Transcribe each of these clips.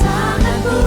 Tanganku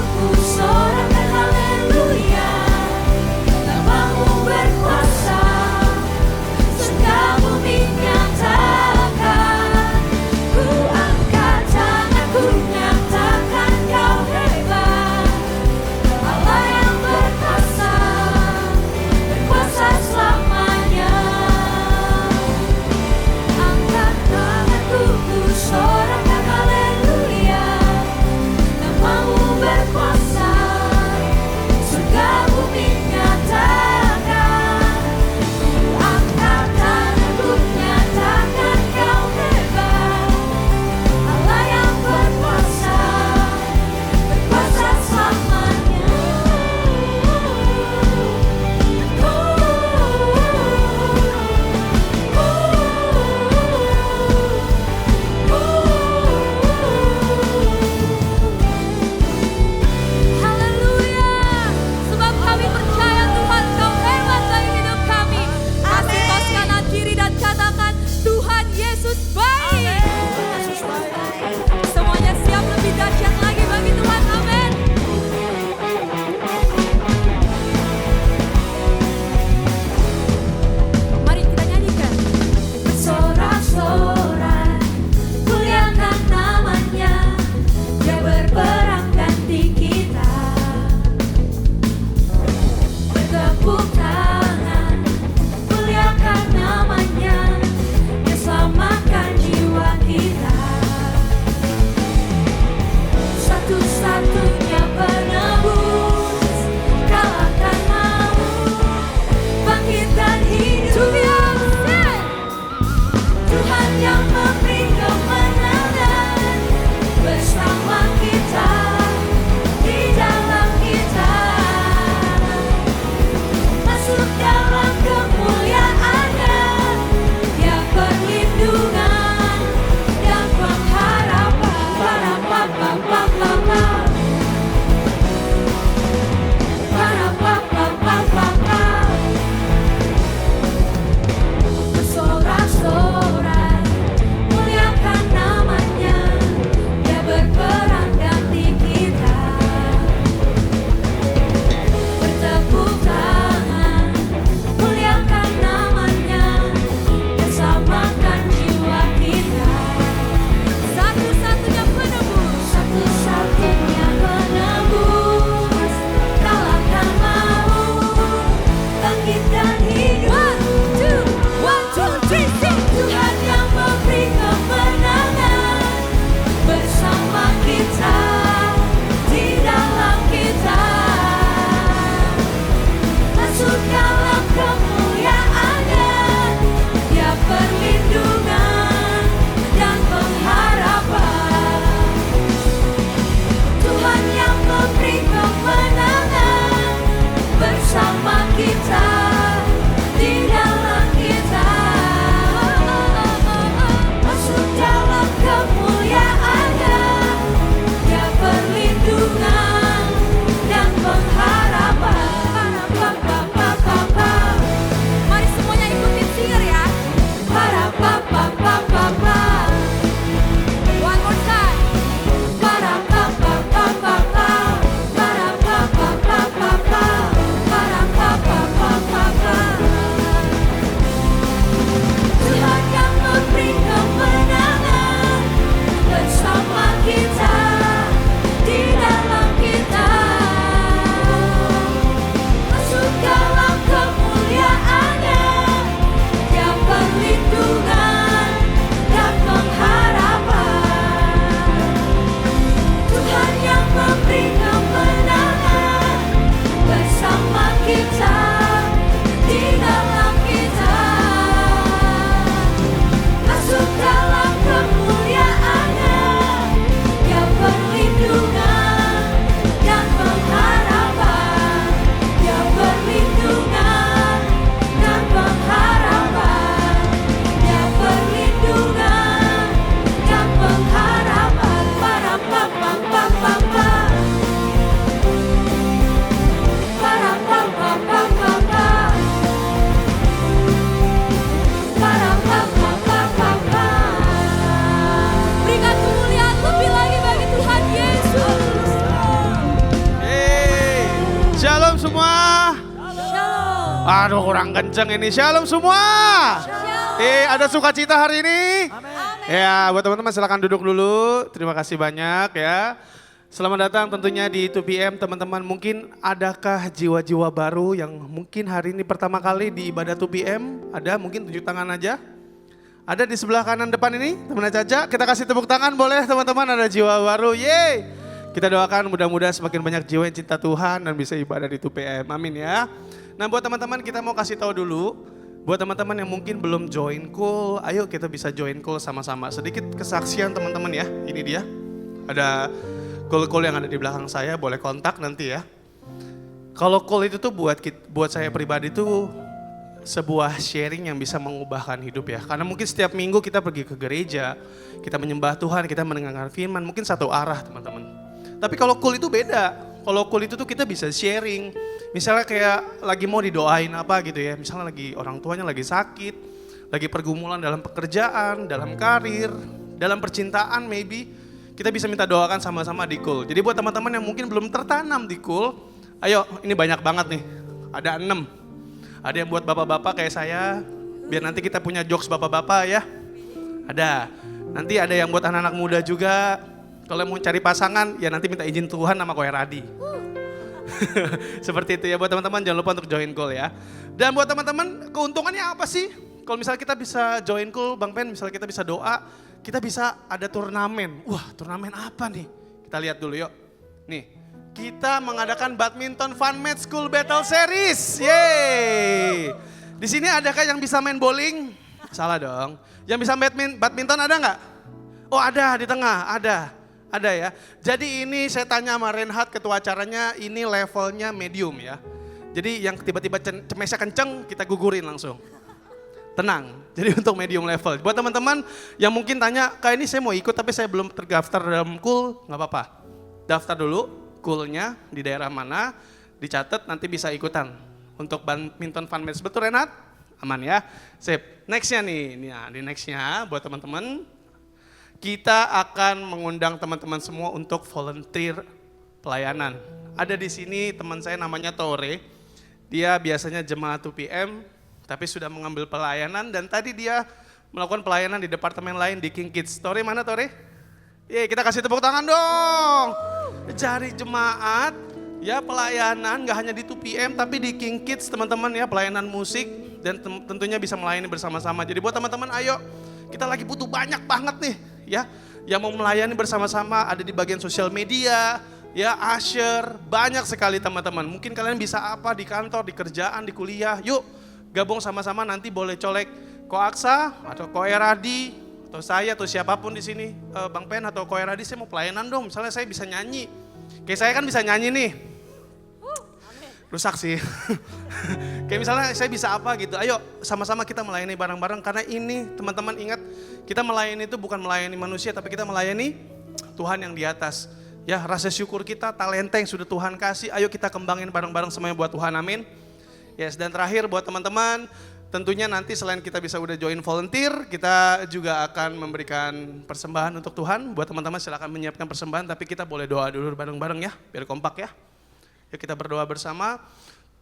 Aduh kurang kenceng ini. Shalom semua. Ada sukacita hari ini? Amin. Ya buat teman-teman silakan duduk dulu. Terima kasih banyak ya. Selamat datang tentunya di 2PM teman-teman. Mungkin adakah jiwa-jiwa baru yang mungkin hari ini pertama kali di ibadah 2PM? Ada mungkin tunjuk tangan aja. Ada di sebelah kanan depan ini teman Caca. Kita kasih tepuk tangan boleh teman-teman, ada jiwa baru. Yeay. Kita doakan mudah-mudahan semakin banyak jiwa yang cinta Tuhan dan bisa ibadah di 2PM. Amin ya. Nah buat teman-teman kita mau kasih tahu dulu. Buat teman-teman yang mungkin belum join call, ayo kita bisa join call sama-sama. Sedikit kesaksian teman-teman ya, ini dia. Ada call-call yang ada di belakang saya, boleh kontak nanti ya. Kalau call itu tuh buat saya pribadi tuh sebuah sharing yang bisa mengubahkan hidup ya. Karena mungkin setiap minggu kita pergi ke gereja, kita menyembah Tuhan, kita mendengarkan firman, mungkin satu arah teman-teman. Tapi kalau call itu beda. Kalau call itu tuh kita bisa sharing. Misalnya kayak lagi mau didoain apa gitu ya. Misalnya lagi orang tuanya lagi sakit, lagi pergumulan dalam pekerjaan, dalam karir, dalam percintaan maybe. Kita bisa minta doakan sama-sama di call. Jadi buat teman-teman yang mungkin belum tertanam di call, ayo ini banyak banget nih. Ada 6. Ada yang buat bapak-bapak kayak saya, biar nanti kita punya jokes bapak-bapak ya. Ada. Nanti ada yang buat anak-anak muda juga. Kalau mau cari pasangan, ya nanti minta izin Tuhan sama Koe Radi. Seperti itu ya buat teman-teman, jangan lupa untuk join call ya. Dan buat teman-teman, keuntungannya apa sih? Kalau misalnya kita bisa join call, Bang Pen, misalnya kita bisa doa, kita bisa ada turnamen. Wah, turnamen apa nih? Kita lihat dulu yuk. Nih, kita mengadakan badminton fun match school battle series. Yeay! Di sini adakah yang bisa main bowling? Salah dong. Yang bisa badminton ada nggak? Oh ada di tengah, ada. Ada ya. Jadi ini saya tanya sama Renhat ketua acaranya, ini levelnya medium ya. Jadi yang tiba-tiba cemesnya kenceng kita gugurin langsung. Tenang. Jadi untuk medium level. Buat teman-teman yang mungkin tanya, "Kak ini saya mau ikut tapi saya belum terdaftar dalam cool." Nggak apa-apa. Daftar dulu coolnya di daerah mana, dicatat nanti bisa ikutan. Untuk badminton fun match. Betul Renhat? Aman ya. Sip. Nextnya nih. Nah, di nextnya buat teman-teman. Kita akan mengundang teman-teman semua untuk volunteer pelayanan. Ada di sini teman saya namanya Tore. Dia biasanya jemaat 2PM, tapi sudah mengambil pelayanan dan tadi dia melakukan pelayanan di departemen lain di King Kids. Tore mana Tore? Yeay, kita kasih tepuk tangan dong. Cari jemaat, ya pelayanan gak hanya di 2PM tapi di King Kids teman-teman ya, pelayanan musik dan tentunya bisa melayani bersama-sama. Jadi buat teman-teman ayo, kita lagi butuh banyak banget nih. Ya, yang mau melayani bersama-sama ada di bagian sosial media, ya usher, banyak sekali teman-teman. Mungkin kalian bisa apa di kantor, di kerjaan, di kuliah. Yuk gabung sama-sama nanti boleh colek Ko Aksa atau Koe Radi atau saya atau siapapun di sini, Bang Pen atau Koe Radi saya mau pelayanan dong. Misalnya saya bisa nyanyi, kayak saya kan bisa nyanyi nih. Rusak sih. Kayak misalnya saya bisa apa gitu, ayo sama-sama kita melayani bareng-bareng. Karena ini teman-teman ingat, kita melayani itu bukan melayani manusia tapi kita melayani Tuhan yang di atas. Ya rasa syukur kita, talenta yang sudah Tuhan kasih, ayo kita kembangin bareng-bareng semuanya buat Tuhan, amin. Yes, dan terakhir buat teman-teman, tentunya nanti selain kita bisa udah join volunteer, kita juga akan memberikan persembahan untuk Tuhan. Buat teman-teman silakan menyiapkan persembahan, tapi kita boleh doa dulu bareng-bareng ya, biar kompak ya. Yuk kita berdoa bersama.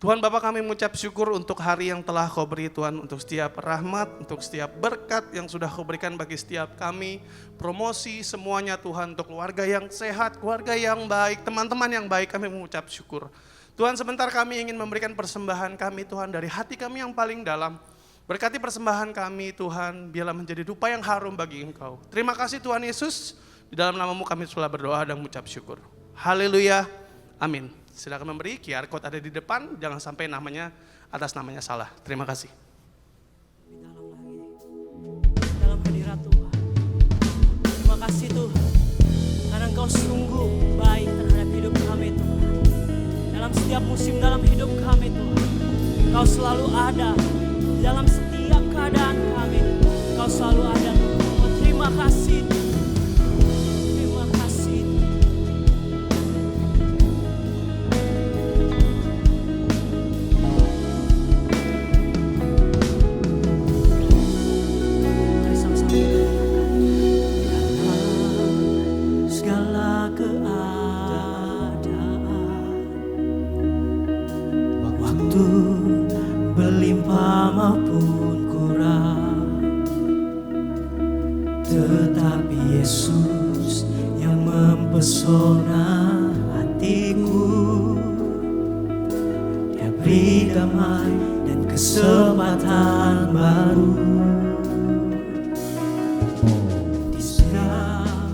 Tuhan Bapa kami mengucap syukur untuk hari yang telah Kau beri Tuhan, untuk setiap rahmat, untuk setiap berkat yang sudah Kau berikan bagi setiap kami. Promosi semuanya Tuhan, untuk keluarga yang sehat, keluarga yang baik, teman-teman yang baik, kami mengucap syukur. Tuhan sebentar kami ingin memberikan persembahan kami Tuhan dari hati kami yang paling dalam. Berkati persembahan kami Tuhan, biarlah menjadi dupa yang harum bagi Engkau. Terima kasih Tuhan Yesus, di dalam nama-Mu kami telah berdoa dan mengucap syukur. Haleluya, amin. Silakan memberi, QR code ada di depan, jangan sampai namanya atas namanya salah. Terima kasih. Dalam hadirat Tuhan. Terima kasih Tuhan, karena Engkau sungguh baik terhadap hidup kami Tuhan. Dalam setiap musim dalam hidup kami Tuhan, Engkau selalu ada. Dalam setiap keadaan kami, Engkau selalu ada Tuhan. Oh, terima kasih. Terima kasih. Mari sama-sama kita katakan, segala keadaan waktu hatiku. Dia beri damai dan kesempatan baru. Di setiap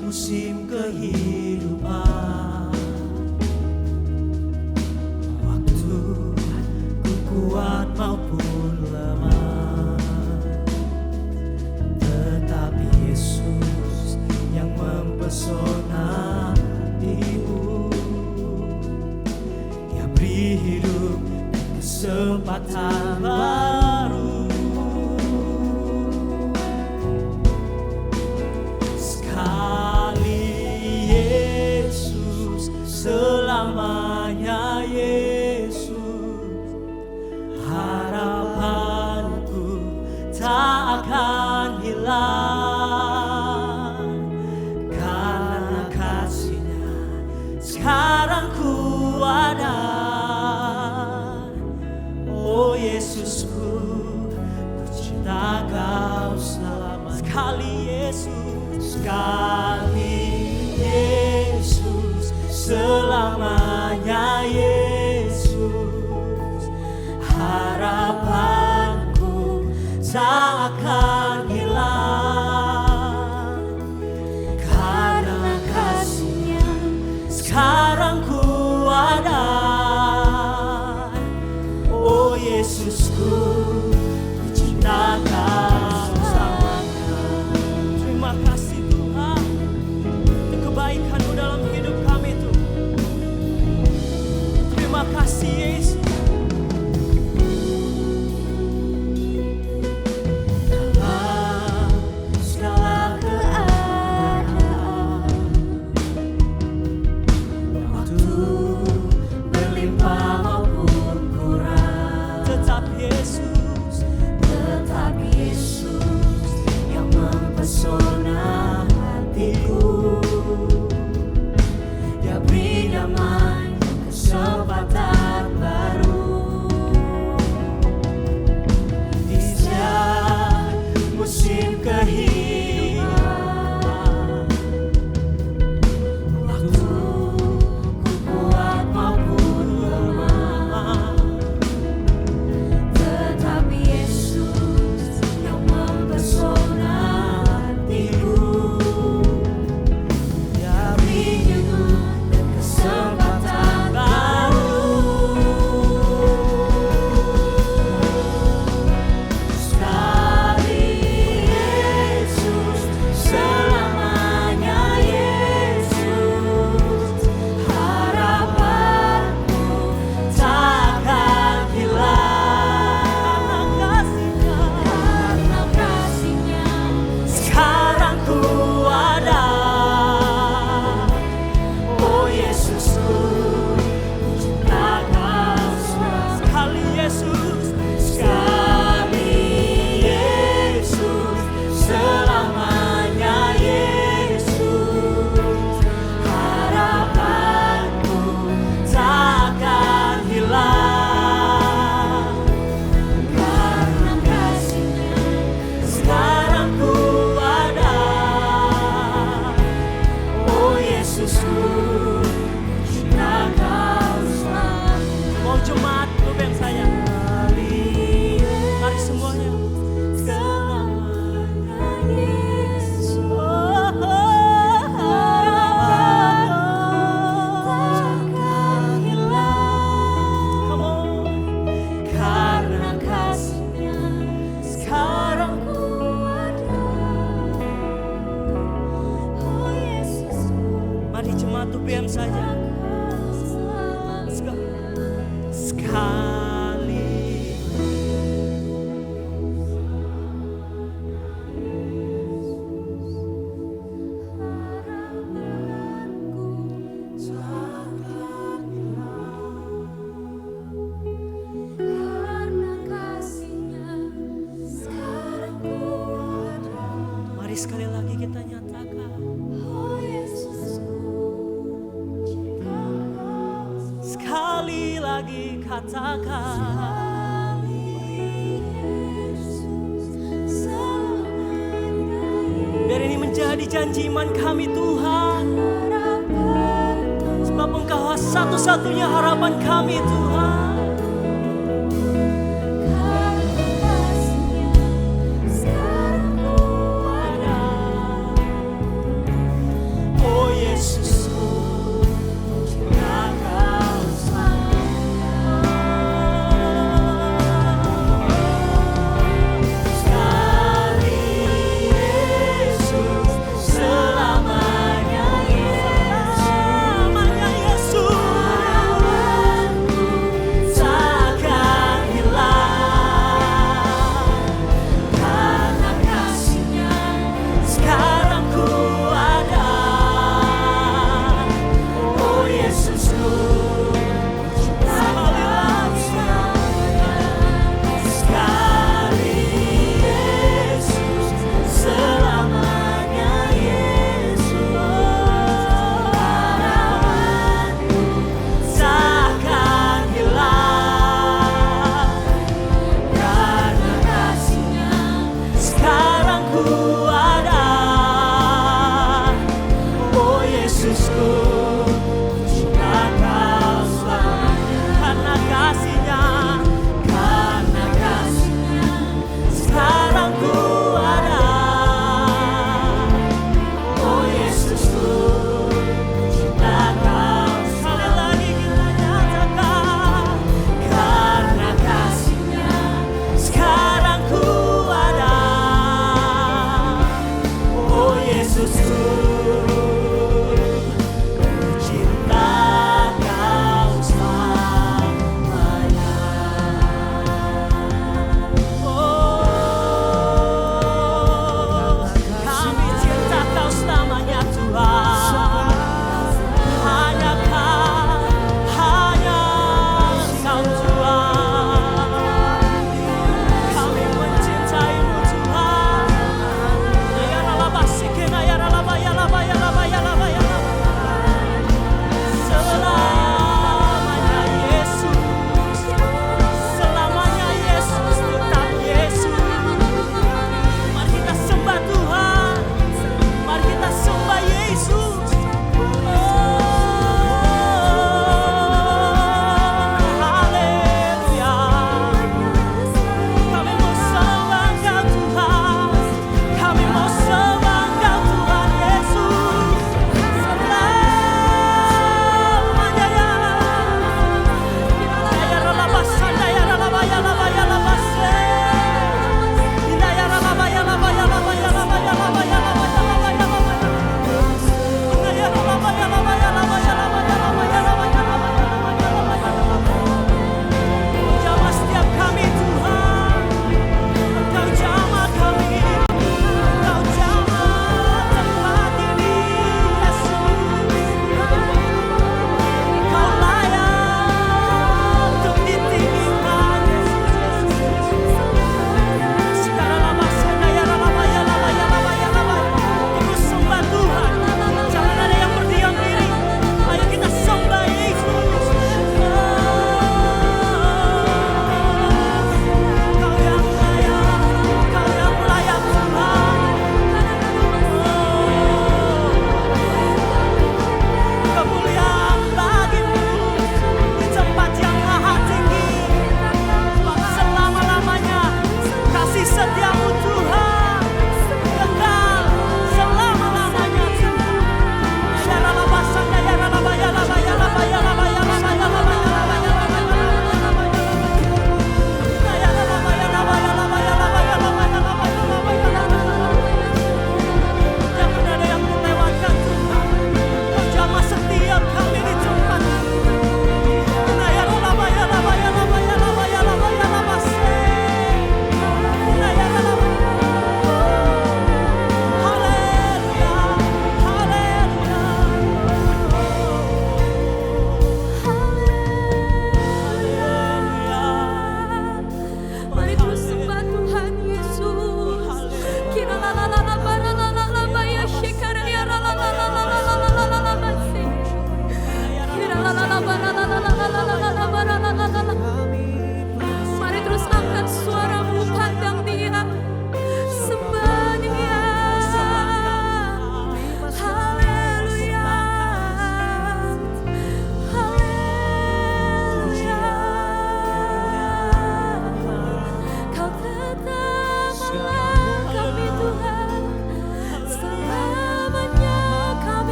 musim kehidupan, waktu ku kuat maupun lemah, tetapi Yesus yang mempesona hatimu. Dia beri hidup dan kesempatan baru. Sekali Yesus, selamanya Yesus. Harapanku tak akan hilang, karena kasih-Nya sekarang ku ada. Oh Yesusku, ku cinta Kau selamanya. Sekali Yesus, sekali Yesus, selamanya Yesus. Harapanku tak akan hilang, karena kasih-Nya sekarang ku ada. Oh Yesusku, ku cinta Kau selamanya. Terima kasih Tuhan untuk kebaikan-Mu dalam hidup kami Tuhan. Terima kasih Yesus. Dalam segala keadaan, waktu berlimpah maupun kurang, tetap Yesus yang mempesona hatiku. Dia beri damai kesempatan baru. Di setiap musim kehidupan, waktu ku kuat maupun lemah, tetapi Yesus yang mempesona hatiku. Dia beri hidup dan kesempatan baru. Sekali Yesus, selamanya Yesus. Harapanku takkan hilang, karena kasih-Nya sekarang ku ada. Oh Yesusku, ku cinta Kau sekali Yesus, sekali Yesus, selamanya Yesus. Harapanku takkan hilang, karena kasih-Nya sekarang ku ada. Oh Yesusku, ku cinta Kau selamanya. Mau jemaat lu yang sayang, mari semuanya. Selamanya Yesus. Takkan hilang. Come on. Karena kasih-Nya sekarang ku ada. Oh Yesus. Mari jemaat UPM saja. Let's go. Sekali. Mari sekali lagi kita nyatakan. Sekali lagi katakan. Biar ini menjadi janji iman kami Tuhan. Sebab Engkau satu-satunya harapan kami Tuhan. Oh Yesus, kiranya Kau sekali Yesus, selamanya Yesus,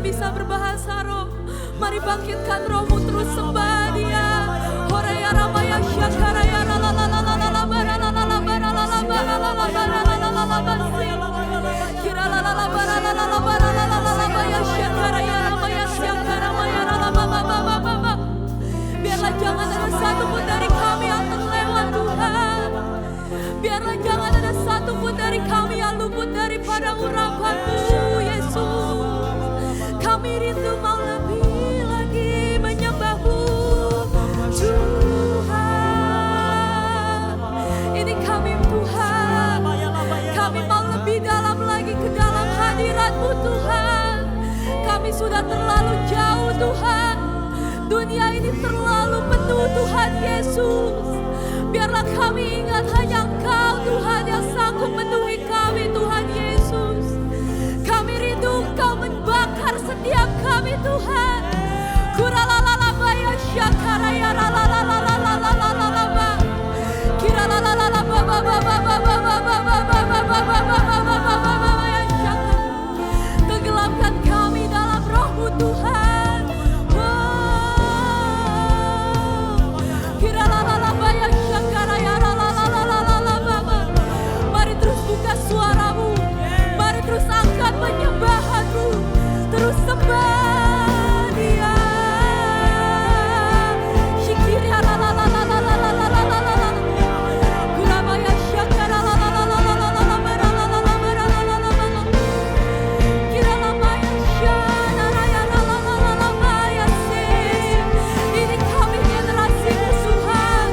bisa berbahasa roh. Mari bangkitkan rohmu, terus sembah Dia. Horaya ramaya syakaraya lalalala baralala baralala baralala baralala basi. Kira lalala baralala baralala baya syakaraya ramaya syakaraya lalala. Biarlah jangan ada satu pun dari kami yang terlewat Tuhan. Biarlah jangan ada satu pun dari kami yang luput daripada urapan-Mu Yesus. Kami rindu mau lebih lagi menyembah-Mu Tuhan. Ini kami Tuhan. Kami mau lebih dalam lagi ke dalam hadirat-Mu Tuhan. Kami sudah terlalu jauh Tuhan. Dunia ini terlalu penuh Tuhan Yesus. Biarlah kami ingat hanya Engkau Tuhan yang sanggup memenuhi kami Tuhan Yesus. Kami rindu Engkau membakar setiap kami Tuhan. Kuralalalabaya syakaraya lalalalalalalalaba. Kiralalalababa tenggelamkan kami dalam roh-Mu Tuhan. Mari terus buka suaramu, mari terus angkat penyembahanmu, terus sembah Dia. Syikiri Kurabaya syakara Kiralamaya syanaraya ini kami generasi Tuhan.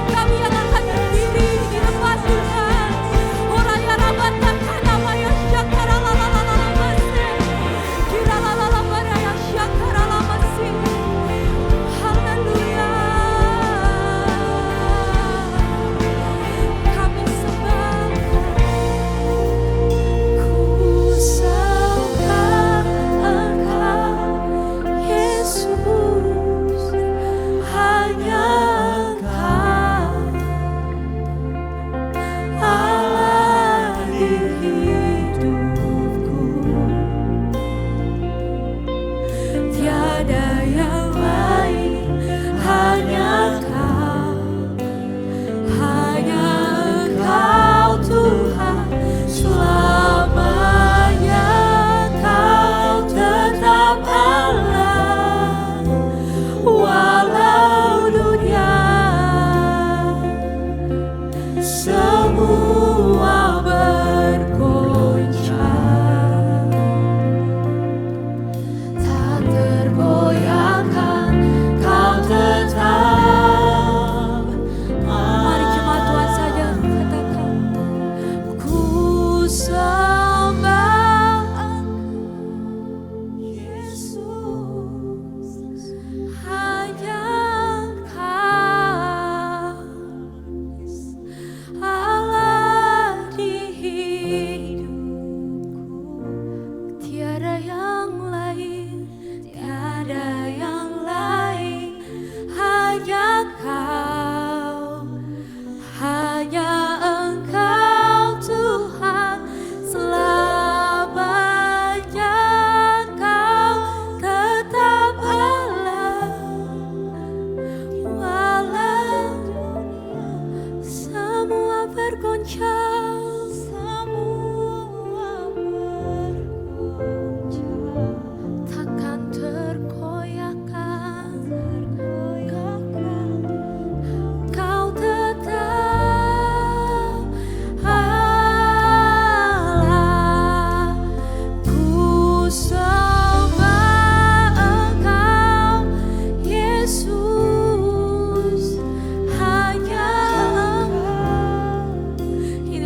Kami yang akan berdiri di depan Tuhan. Horaya rabata kanamaya syakara kira baraya syakara lamasi. Haleluya. Kami sembah. Ku sembah Engkau Yesus, hanya Engkau Allah di hidupku. Tiada yang lain, hanya Engkau Tuhan. Selamanya Kau tetap Allah, walau dunia semua bergoncang, tak tergoyahkan Kau tetap. Mari jemaat Tuhan saja katakan, ku sembah Engkau Yesus, hanya Engkau Allah di hidupku. Tiada yang lain, tiada yang lain, hanya Engkau, hanya Engkau Tuhan. Selamanya Kau tetap Allah, walau semua bergoncang, takkan tergoyahkan. Kau tetap Allah. Ku sembah Engkau Yesus, hanya Engkau. Ini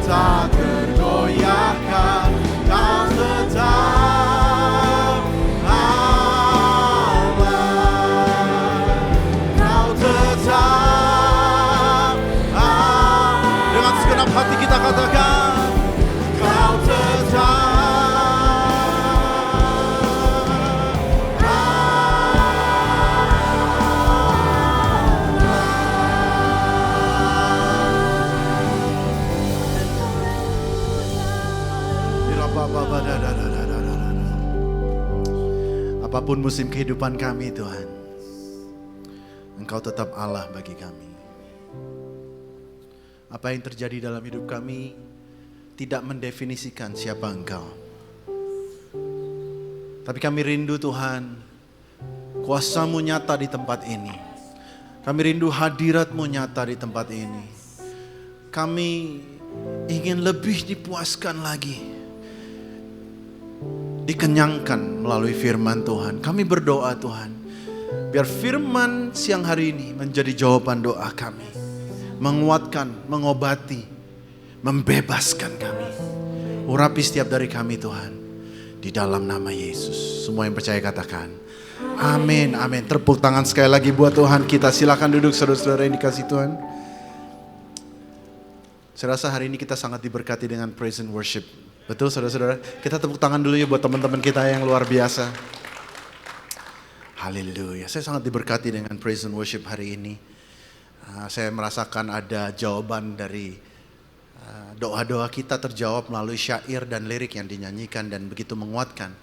tak tergoyahkan, kau tetap Allah, kau tetap Allah. Dengan segenap hati kita katakan, kau tetap apapun musim kehidupan kami Tuhan, Engkau tetap Allah bagi kami. Apa yang terjadi dalam hidup kami tidak mendefinisikan siapa Engkau. Tapi kami rindu Tuhan, kuasa-Mu nyata di tempat ini. Kami rindu hadirat-Mu nyata di tempat ini. Kami ingin lebih dipuaskan lagi, dikenyangkan melalui firman Tuhan. Kami berdoa Tuhan, biar firman siang hari ini menjadi jawaban doa kami. Menguatkan, mengobati, membebaskan kami. Urapi setiap dari kami Tuhan, di dalam nama Yesus. Semua yang percaya katakan, amin, amin. Tepuk tangan sekali lagi buat Tuhan kita. Silakan duduk saudara-saudara yang dikasih Tuhan. Saya rasa hari ini kita sangat diberkati dengan praise and worship. Betul saudara-saudara? Kita tepuk tangan dulu ya buat teman-teman kita yang luar biasa. Haleluya. Saya sangat diberkati dengan praise and worship hari ini. Saya merasakan ada jawaban dari doa-doa kita terjawab melalui syair dan lirik yang dinyanyikan dan begitu menguatkan.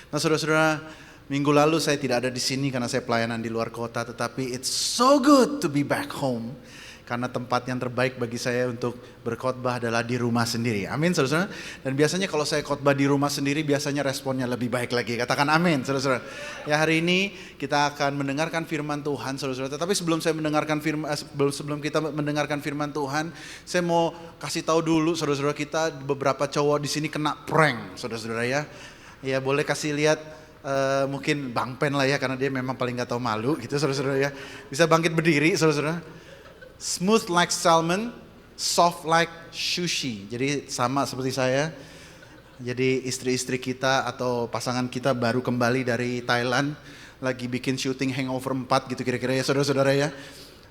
Nah saudara-saudara, minggu lalu saya tidak ada di sini karena saya pelayanan di luar kota, tetapi it's so good to be back home. Karena tempat yang terbaik bagi saya untuk berkhotbah adalah di rumah sendiri. Amin saudara-saudara. Dan biasanya kalau saya khotbah di rumah sendiri biasanya responnya lebih baik lagi. Katakan amin saudara-saudara. Ya hari ini kita akan mendengarkan firman Tuhan saudara-saudara. Tetapi sebelum kita mendengarkan firman Tuhan, saya mau kasih tahu dulu saudara-saudara, kita beberapa cowok di sini kena prank saudara-saudara ya. Ya boleh kasih lihat mungkin Bang Pen lah ya, karena dia memang paling gak tahu malu gitu saudara-saudara ya. Bisa bangkit berdiri saudara-saudara. Smooth like salmon, soft like sushi. Jadi sama seperti saya. Jadi istri-istri kita atau pasangan kita baru kembali dari Thailand, lagi bikin syuting Hangover 4 gitu kira-kira ya saudara-saudara ya.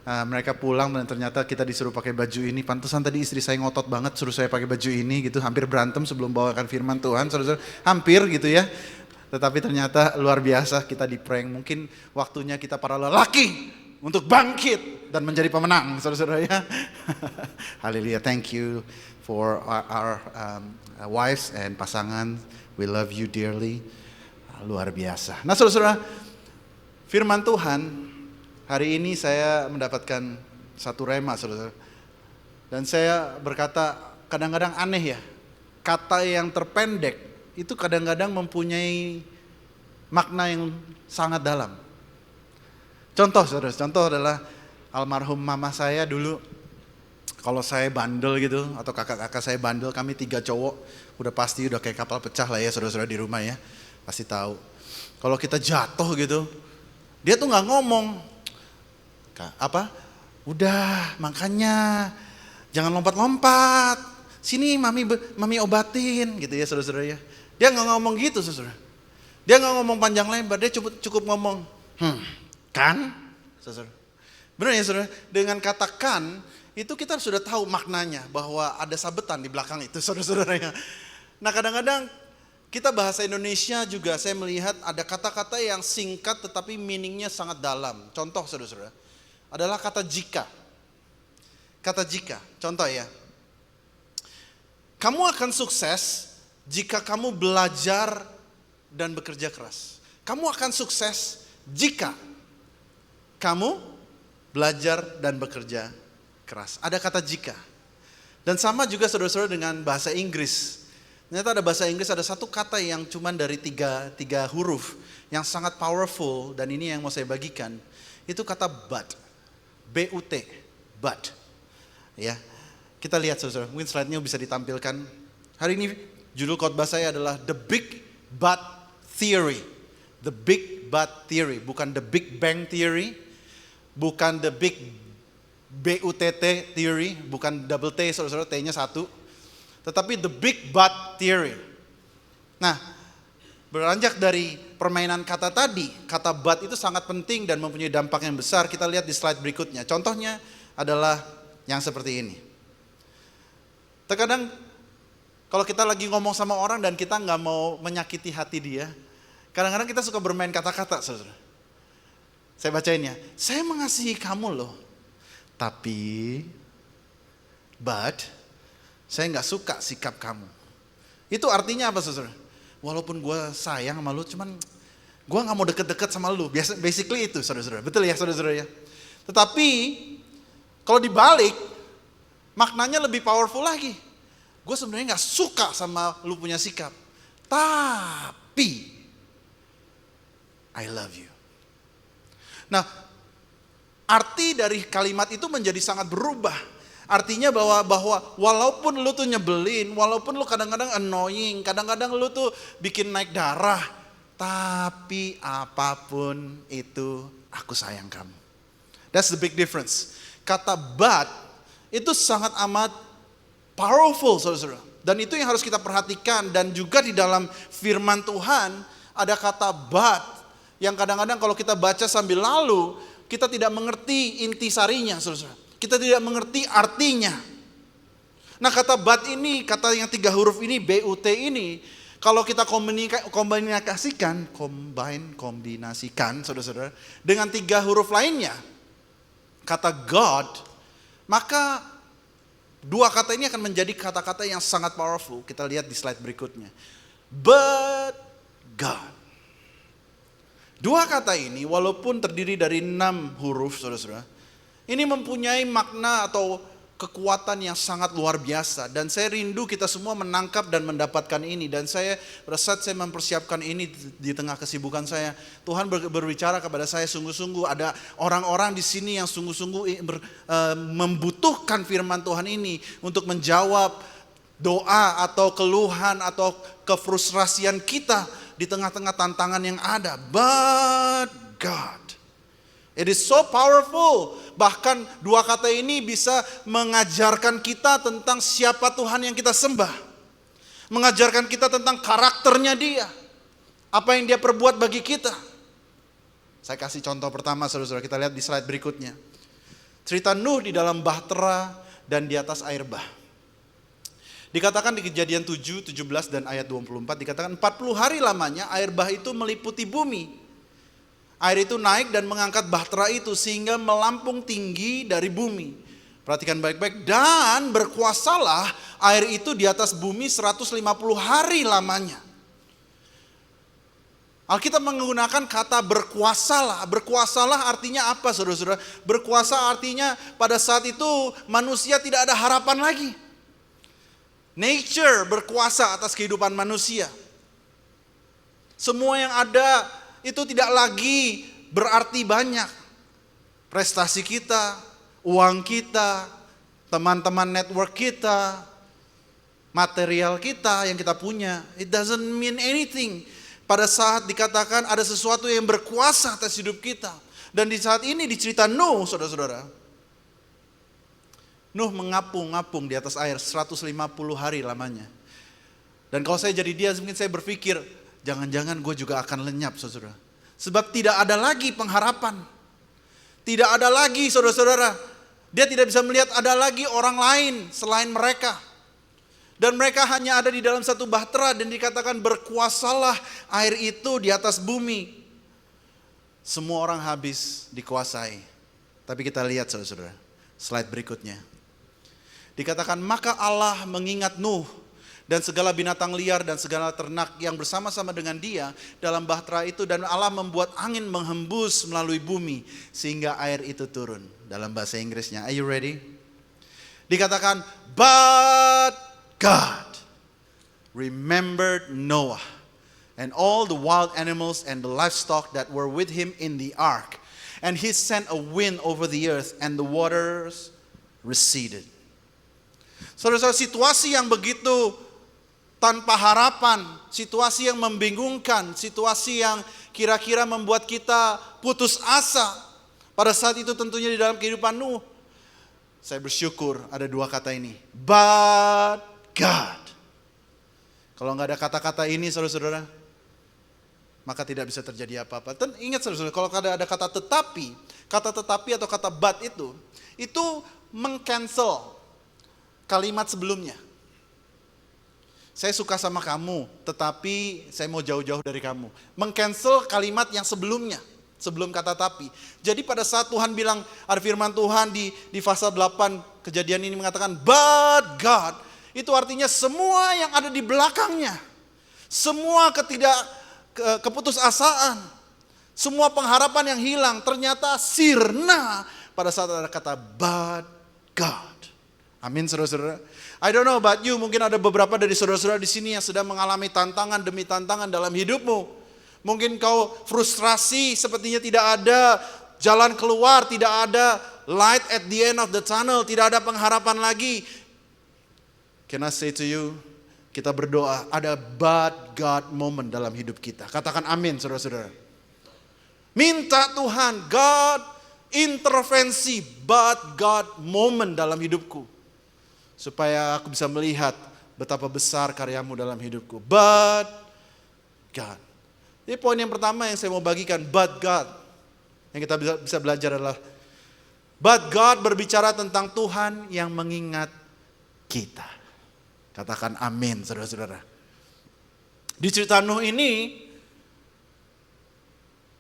Mereka pulang dan ternyata kita disuruh pakai baju ini. Pantesan tadi istri saya ngotot banget suruh saya pakai baju ini gitu. Hampir berantem sebelum bawakan firman Tuhan saudara-saudara. Hampir gitu ya. Tetapi ternyata luar biasa kita di prank. Mungkin waktunya kita para lelaki untuk bangkit dan menjadi pemenang, saudara-saudara ya. Haleluya, thank you for our wives and pasangan. We love you dearly. Luar biasa. Nah saudara-saudara, firman Tuhan hari ini saya mendapatkan satu rema saudara. Dan saya berkata kadang-kadang aneh ya, kata yang terpendek itu kadang-kadang mempunyai makna yang sangat dalam. Contoh saudara, contoh adalah almarhum mama saya dulu, kalau saya bandel gitu, atau kakak-kakak saya bandel, kami 3 cowok, udah pasti udah kayak kapal pecah lah ya saudara-saudara di rumah ya, pasti tahu. Kalau kita jatuh gitu, dia tuh nggak ngomong, udah makanya jangan lompat-lompat, sini mami obatin gitu ya saudara-saudara ya. Dia nggak ngomong gitu saudara, dia nggak ngomong panjang lebar, dia cukup ngomong, kan, saudara. Benar ya saudara, dengan kata kan, itu kita sudah tahu maknanya bahwa ada sabetan di belakang itu saudara-saudara ya. Nah kadang-kadang kita bahasa Indonesia juga saya melihat ada kata-kata yang singkat tetapi meaningnya sangat dalam. Contoh saudara-saudara, adalah kata jika. Kata jika, contoh ya. Kamu akan sukses jika kamu belajar dan bekerja keras. Kamu akan sukses jika kamu belajar dan bekerja keras. Ada kata jika. Dan sama juga saudara-saudara dengan bahasa Inggris. Ternyata ada bahasa Inggris ada satu kata yang cuma dari tiga huruf yang sangat powerful dan ini yang mau saya bagikan. Itu kata but. B-U-T. But. Ya. Kita lihat saudara, mungkin slide-nya bisa ditampilkan. Hari ini judul khotbah saya adalah The Big But Theory. The Big But Theory, bukan The Big Bang Theory. Bukan the big BUTT theory, bukan double T, saudara-saudara, T-nya 1. Tetapi the big but theory. Nah, beranjak dari permainan kata tadi, kata but itu sangat penting dan mempunyai dampak yang besar. Kita lihat di slide berikutnya. Contohnya adalah yang seperti ini. Terkadang kalau kita lagi ngomong sama orang dan kita nggak mau menyakiti hati dia, kadang-kadang kita suka bermain kata-kata, saudara. Saya bacainnya, saya mengasihi kamu loh, tapi, but, saya nggak suka sikap kamu. Itu artinya apa, saudara? Walaupun gue sayang sama lu, cuman gue nggak mau deket-deket sama lu. Basically itu, saudara-saudara. Betul ya, saudara-saudara ya. Tetapi kalau dibalik, maknanya lebih powerful lagi. Gue sebenarnya nggak suka sama lu punya sikap, tapi I love you. Nah, arti dari kalimat itu menjadi sangat berubah. Artinya bahwa walaupun lu tuh nyebelin, walaupun lu kadang-kadang annoying, kadang-kadang lu tuh bikin naik darah, tapi apapun itu aku sayang kamu. That's the big difference. Kata but itu sangat amat powerful, saudara-saudara. Dan itu yang harus kita perhatikan. Dan juga di dalam firman Tuhan ada kata but yang kadang-kadang kalau kita baca sambil lalu, kita tidak mengerti intisarinya, saudara-saudara. Kita tidak mengerti artinya. Nah, kata but ini, kata yang 3 huruf ini, BUT ini, kalau kita kombinasikan, saudara-saudara, dengan 3 huruf lainnya, kata God, maka 2 kata ini akan menjadi kata-kata yang sangat powerful. Kita lihat di slide berikutnya. But God. 2 kata ini walaupun terdiri dari 6 huruf, saudara-saudara, ini mempunyai makna atau kekuatan yang sangat luar biasa. Dan saya rindu kita semua menangkap dan mendapatkan ini. Dan saya pada saat saya mempersiapkan ini di tengah kesibukan saya, Tuhan berbicara kepada saya sungguh-sungguh ada orang-orang di sini yang sungguh-sungguh membutuhkan firman Tuhan ini untuk menjawab doa atau keluhan atau kefrustrasian kita di tengah-tengah tantangan yang ada. But God. It is so powerful. Bahkan 2 kata ini bisa mengajarkan kita tentang siapa Tuhan yang kita sembah. Mengajarkan kita tentang karakternya Dia. Apa yang Dia perbuat bagi kita. Saya kasih contoh pertama, saudara-saudara. Kita lihat di slide berikutnya. Cerita Nuh di dalam bahtera dan di atas air bah. Dikatakan di Kejadian 7, 17 dan ayat 24. Dikatakan 40 hari lamanya air bah itu meliputi bumi. Air itu naik dan mengangkat bahtera itu sehingga melampung tinggi dari bumi. Perhatikan baik-baik. Dan berkuasalah air itu di atas bumi 150 hari lamanya. Alkitab menggunakan kata berkuasalah. Berkuasalah artinya apa, saudara-saudara? Berkuasa artinya pada saat itu manusia tidak ada harapan lagi. Nature berkuasa atas kehidupan manusia. Semua yang ada itu tidak lagi berarti banyak. Prestasi kita, uang kita, teman-teman network kita, material kita yang kita punya. It doesn't mean anything. Pada saat dikatakan ada sesuatu yang berkuasa atas hidup kita. Dan di saat ini di cerita Nuh, saudara-saudara. Nuh mengapung-ngapung di atas air 150 hari lamanya. Dan kalau saya jadi dia, mungkin saya berpikir, jangan-jangan gue juga akan lenyap, saudara. Sebab tidak ada lagi pengharapan. Tidak ada lagi, saudara-saudara. Dia tidak bisa melihat ada lagi orang lain selain mereka. Dan mereka hanya ada di dalam satu bahtera dan dikatakan berkuasalah air itu di atas bumi. Semua orang habis dikuasai. Tapi kita lihat, saudara-saudara, slide berikutnya. Dikatakan maka Allah mengingat Nuh dan segala binatang liar dan segala ternak yang bersama-sama dengan dia dalam bahtera itu. Dan Allah membuat angin menghembus melalui bumi sehingga air itu turun. Dalam bahasa Inggrisnya, are you ready? Dikatakan, but God remembered Noah and all the wild animals and the livestock that were with him in the ark. And he sent a wind over the earth and the waters receded. Saudara-saudara, situasi yang begitu tanpa harapan, situasi yang membingungkan, situasi yang kira-kira membuat kita putus asa. Pada saat itu tentunya di dalam kehidupan Nuh. Saya bersyukur ada 2 kata ini. But God. Kalau nggak ada kata-kata ini saudara-saudara, maka tidak bisa terjadi apa-apa. Dan ingat saudara-saudara, kalau ada kata tetapi atau kata but itu meng-cancel kalimat sebelumnya. Saya suka sama kamu, tetapi saya mau jauh-jauh dari kamu. Meng-cancel kalimat yang sebelumnya, sebelum kata tapi. Jadi pada saat Tuhan bilang, ada firman Tuhan di pasal 8 kejadian ini mengatakan, but God, itu artinya semua yang ada di belakangnya, semua keputusasaan, semua pengharapan yang hilang ternyata sirna pada saat ada kata but God. Amin saudara-saudara. I don't know about you, mungkin ada beberapa dari saudara-saudara di sini yang sedang mengalami tantangan demi tantangan dalam hidupmu. Mungkin kau frustrasi, sepertinya tidak ada jalan keluar, tidak ada light at the end of the tunnel, tidak ada pengharapan lagi. Can I say to you, kita berdoa ada but God moment dalam hidup kita. Katakan amin saudara-saudara. Minta Tuhan, God intervensi, but God moment dalam hidupku. Supaya aku bisa melihat betapa besar karyamu dalam hidupku. But God. Jadi poin yang pertama yang saya mau bagikan, but God. Yang kita bisa belajar adalah, but God berbicara tentang Tuhan yang mengingat kita. Katakan amin saudara-saudara. Di cerita Nuh ini,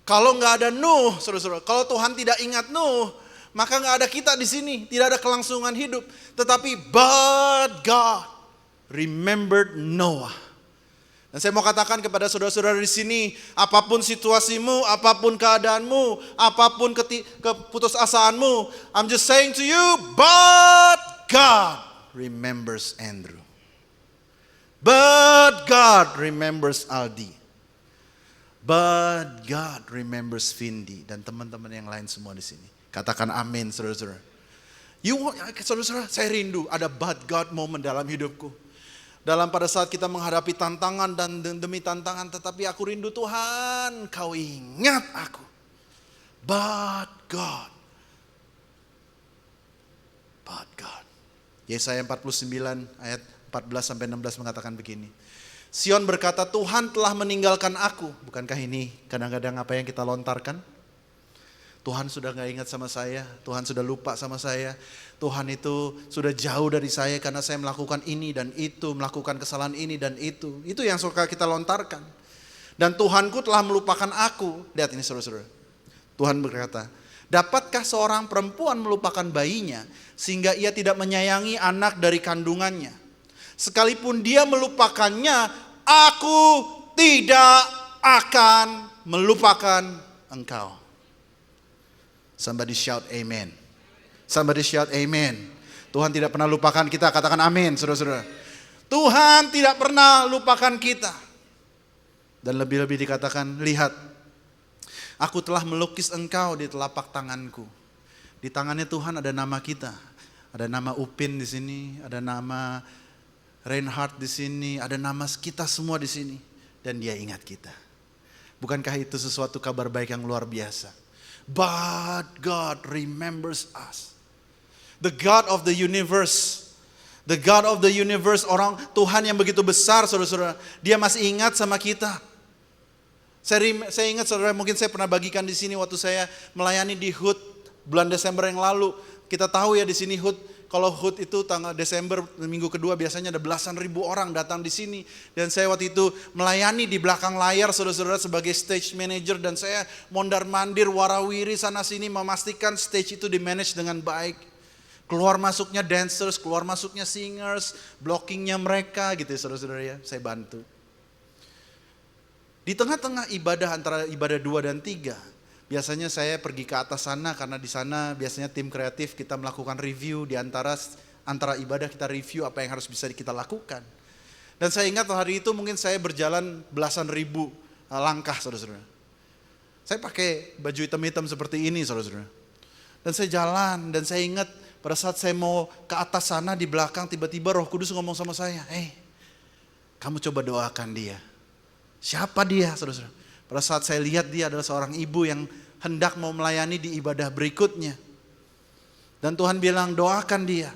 kalau nggak ada Nuh, saudara-saudara, kalau Tuhan tidak ingat Nuh, maka nggak ada kita di sini, tidak ada kelangsungan hidup. Tetapi but God remembered Noah. Dan saya mau katakan kepada saudara-saudara di sini, apapun situasimu, apapun keadaanmu, apapun keputusasaanmu, I'm just saying to you, but God remembers Andrew. But God remembers Aldi. But God remembers Vindi dan teman-teman yang lain semua di sini. Katakan amin saudara-saudara. Saudara-saudara, saya rindu ada but God moment dalam hidupku. Dalam pada saat kita menghadapi tantangan dan demi tantangan, tetapi aku rindu Tuhan, kau ingat aku. But God. But God. Yesaya 49 ayat 14-16 mengatakan begini. Sion berkata, Tuhan telah meninggalkan aku. Bukankah ini kadang-kadang apa yang kita lontarkan? Tuhan sudah gak ingat sama saya, Tuhan sudah lupa sama saya, Tuhan itu sudah jauh dari saya karena saya melakukan ini dan itu, melakukan kesalahan ini dan itu. Itu yang suka kita lontarkan. Dan Tuhanku telah melupakan aku. Lihat ini saudara-saudara. Tuhan berkata, dapatkah seorang perempuan melupakan bayinya sehingga ia tidak menyayangi anak dari kandungannya? Sekalipun dia melupakannya, aku tidak akan melupakan engkau. Somebody shout amen. Somebody shout amen. Tuhan tidak pernah lupakan kita, katakan amin saudara-saudara. Tuhan tidak pernah lupakan kita. Dan lebih-lebih dikatakan, lihat, aku telah melukis engkau di telapak tanganku. Di tangannya Tuhan ada nama kita. Ada nama Upin di sini, ada nama Reinhardt di sini, ada nama kita semua di sini. Dan dia ingat kita. Bukankah itu sesuatu kabar baik yang luar biasa? But God remembers us. The God of the universe. The God of the universe, orang Tuhan yang begitu besar saudara-saudara. Dia masih ingat sama kita. Saya ingat saudara, mungkin saya pernah bagikan di sini waktu saya melayani di HUT bulan Desember yang lalu. Kita tahu ya di sini HUT, kalau HUT itu tanggal Desember minggu kedua biasanya ada belasan ribu orang datang di sini. Dan saya waktu itu melayani di belakang layar saudara-saudara sebagai stage manager. Dan saya mondar-mandir warawiri sana sini memastikan stage itu di-manage dengan baik. Keluar masuknya dancers, keluar masuknya singers, blockingnya mereka gitu ya saudara-saudara ya. Saya bantu. Di tengah-tengah ibadah antara ibadah 2 dan 3, biasanya saya pergi ke atas sana karena di sana biasanya tim kreatif kita melakukan review di antara ibadah kita review apa yang harus bisa kita lakukan. Dan saya ingat hari itu mungkin saya berjalan belasan ribu langkah saudara-saudara. Saya pakai baju hitam-hitam seperti ini saudara-saudara. Dan saya jalan dan saya ingat pada saat saya mau ke atas sana di belakang tiba-tiba Roh Kudus ngomong sama saya, kamu coba doakan dia. Siapa dia saudara-saudara? Pada saat saya lihat dia adalah seorang ibu yang hendak mau melayani di ibadah berikutnya. Dan Tuhan bilang doakan dia.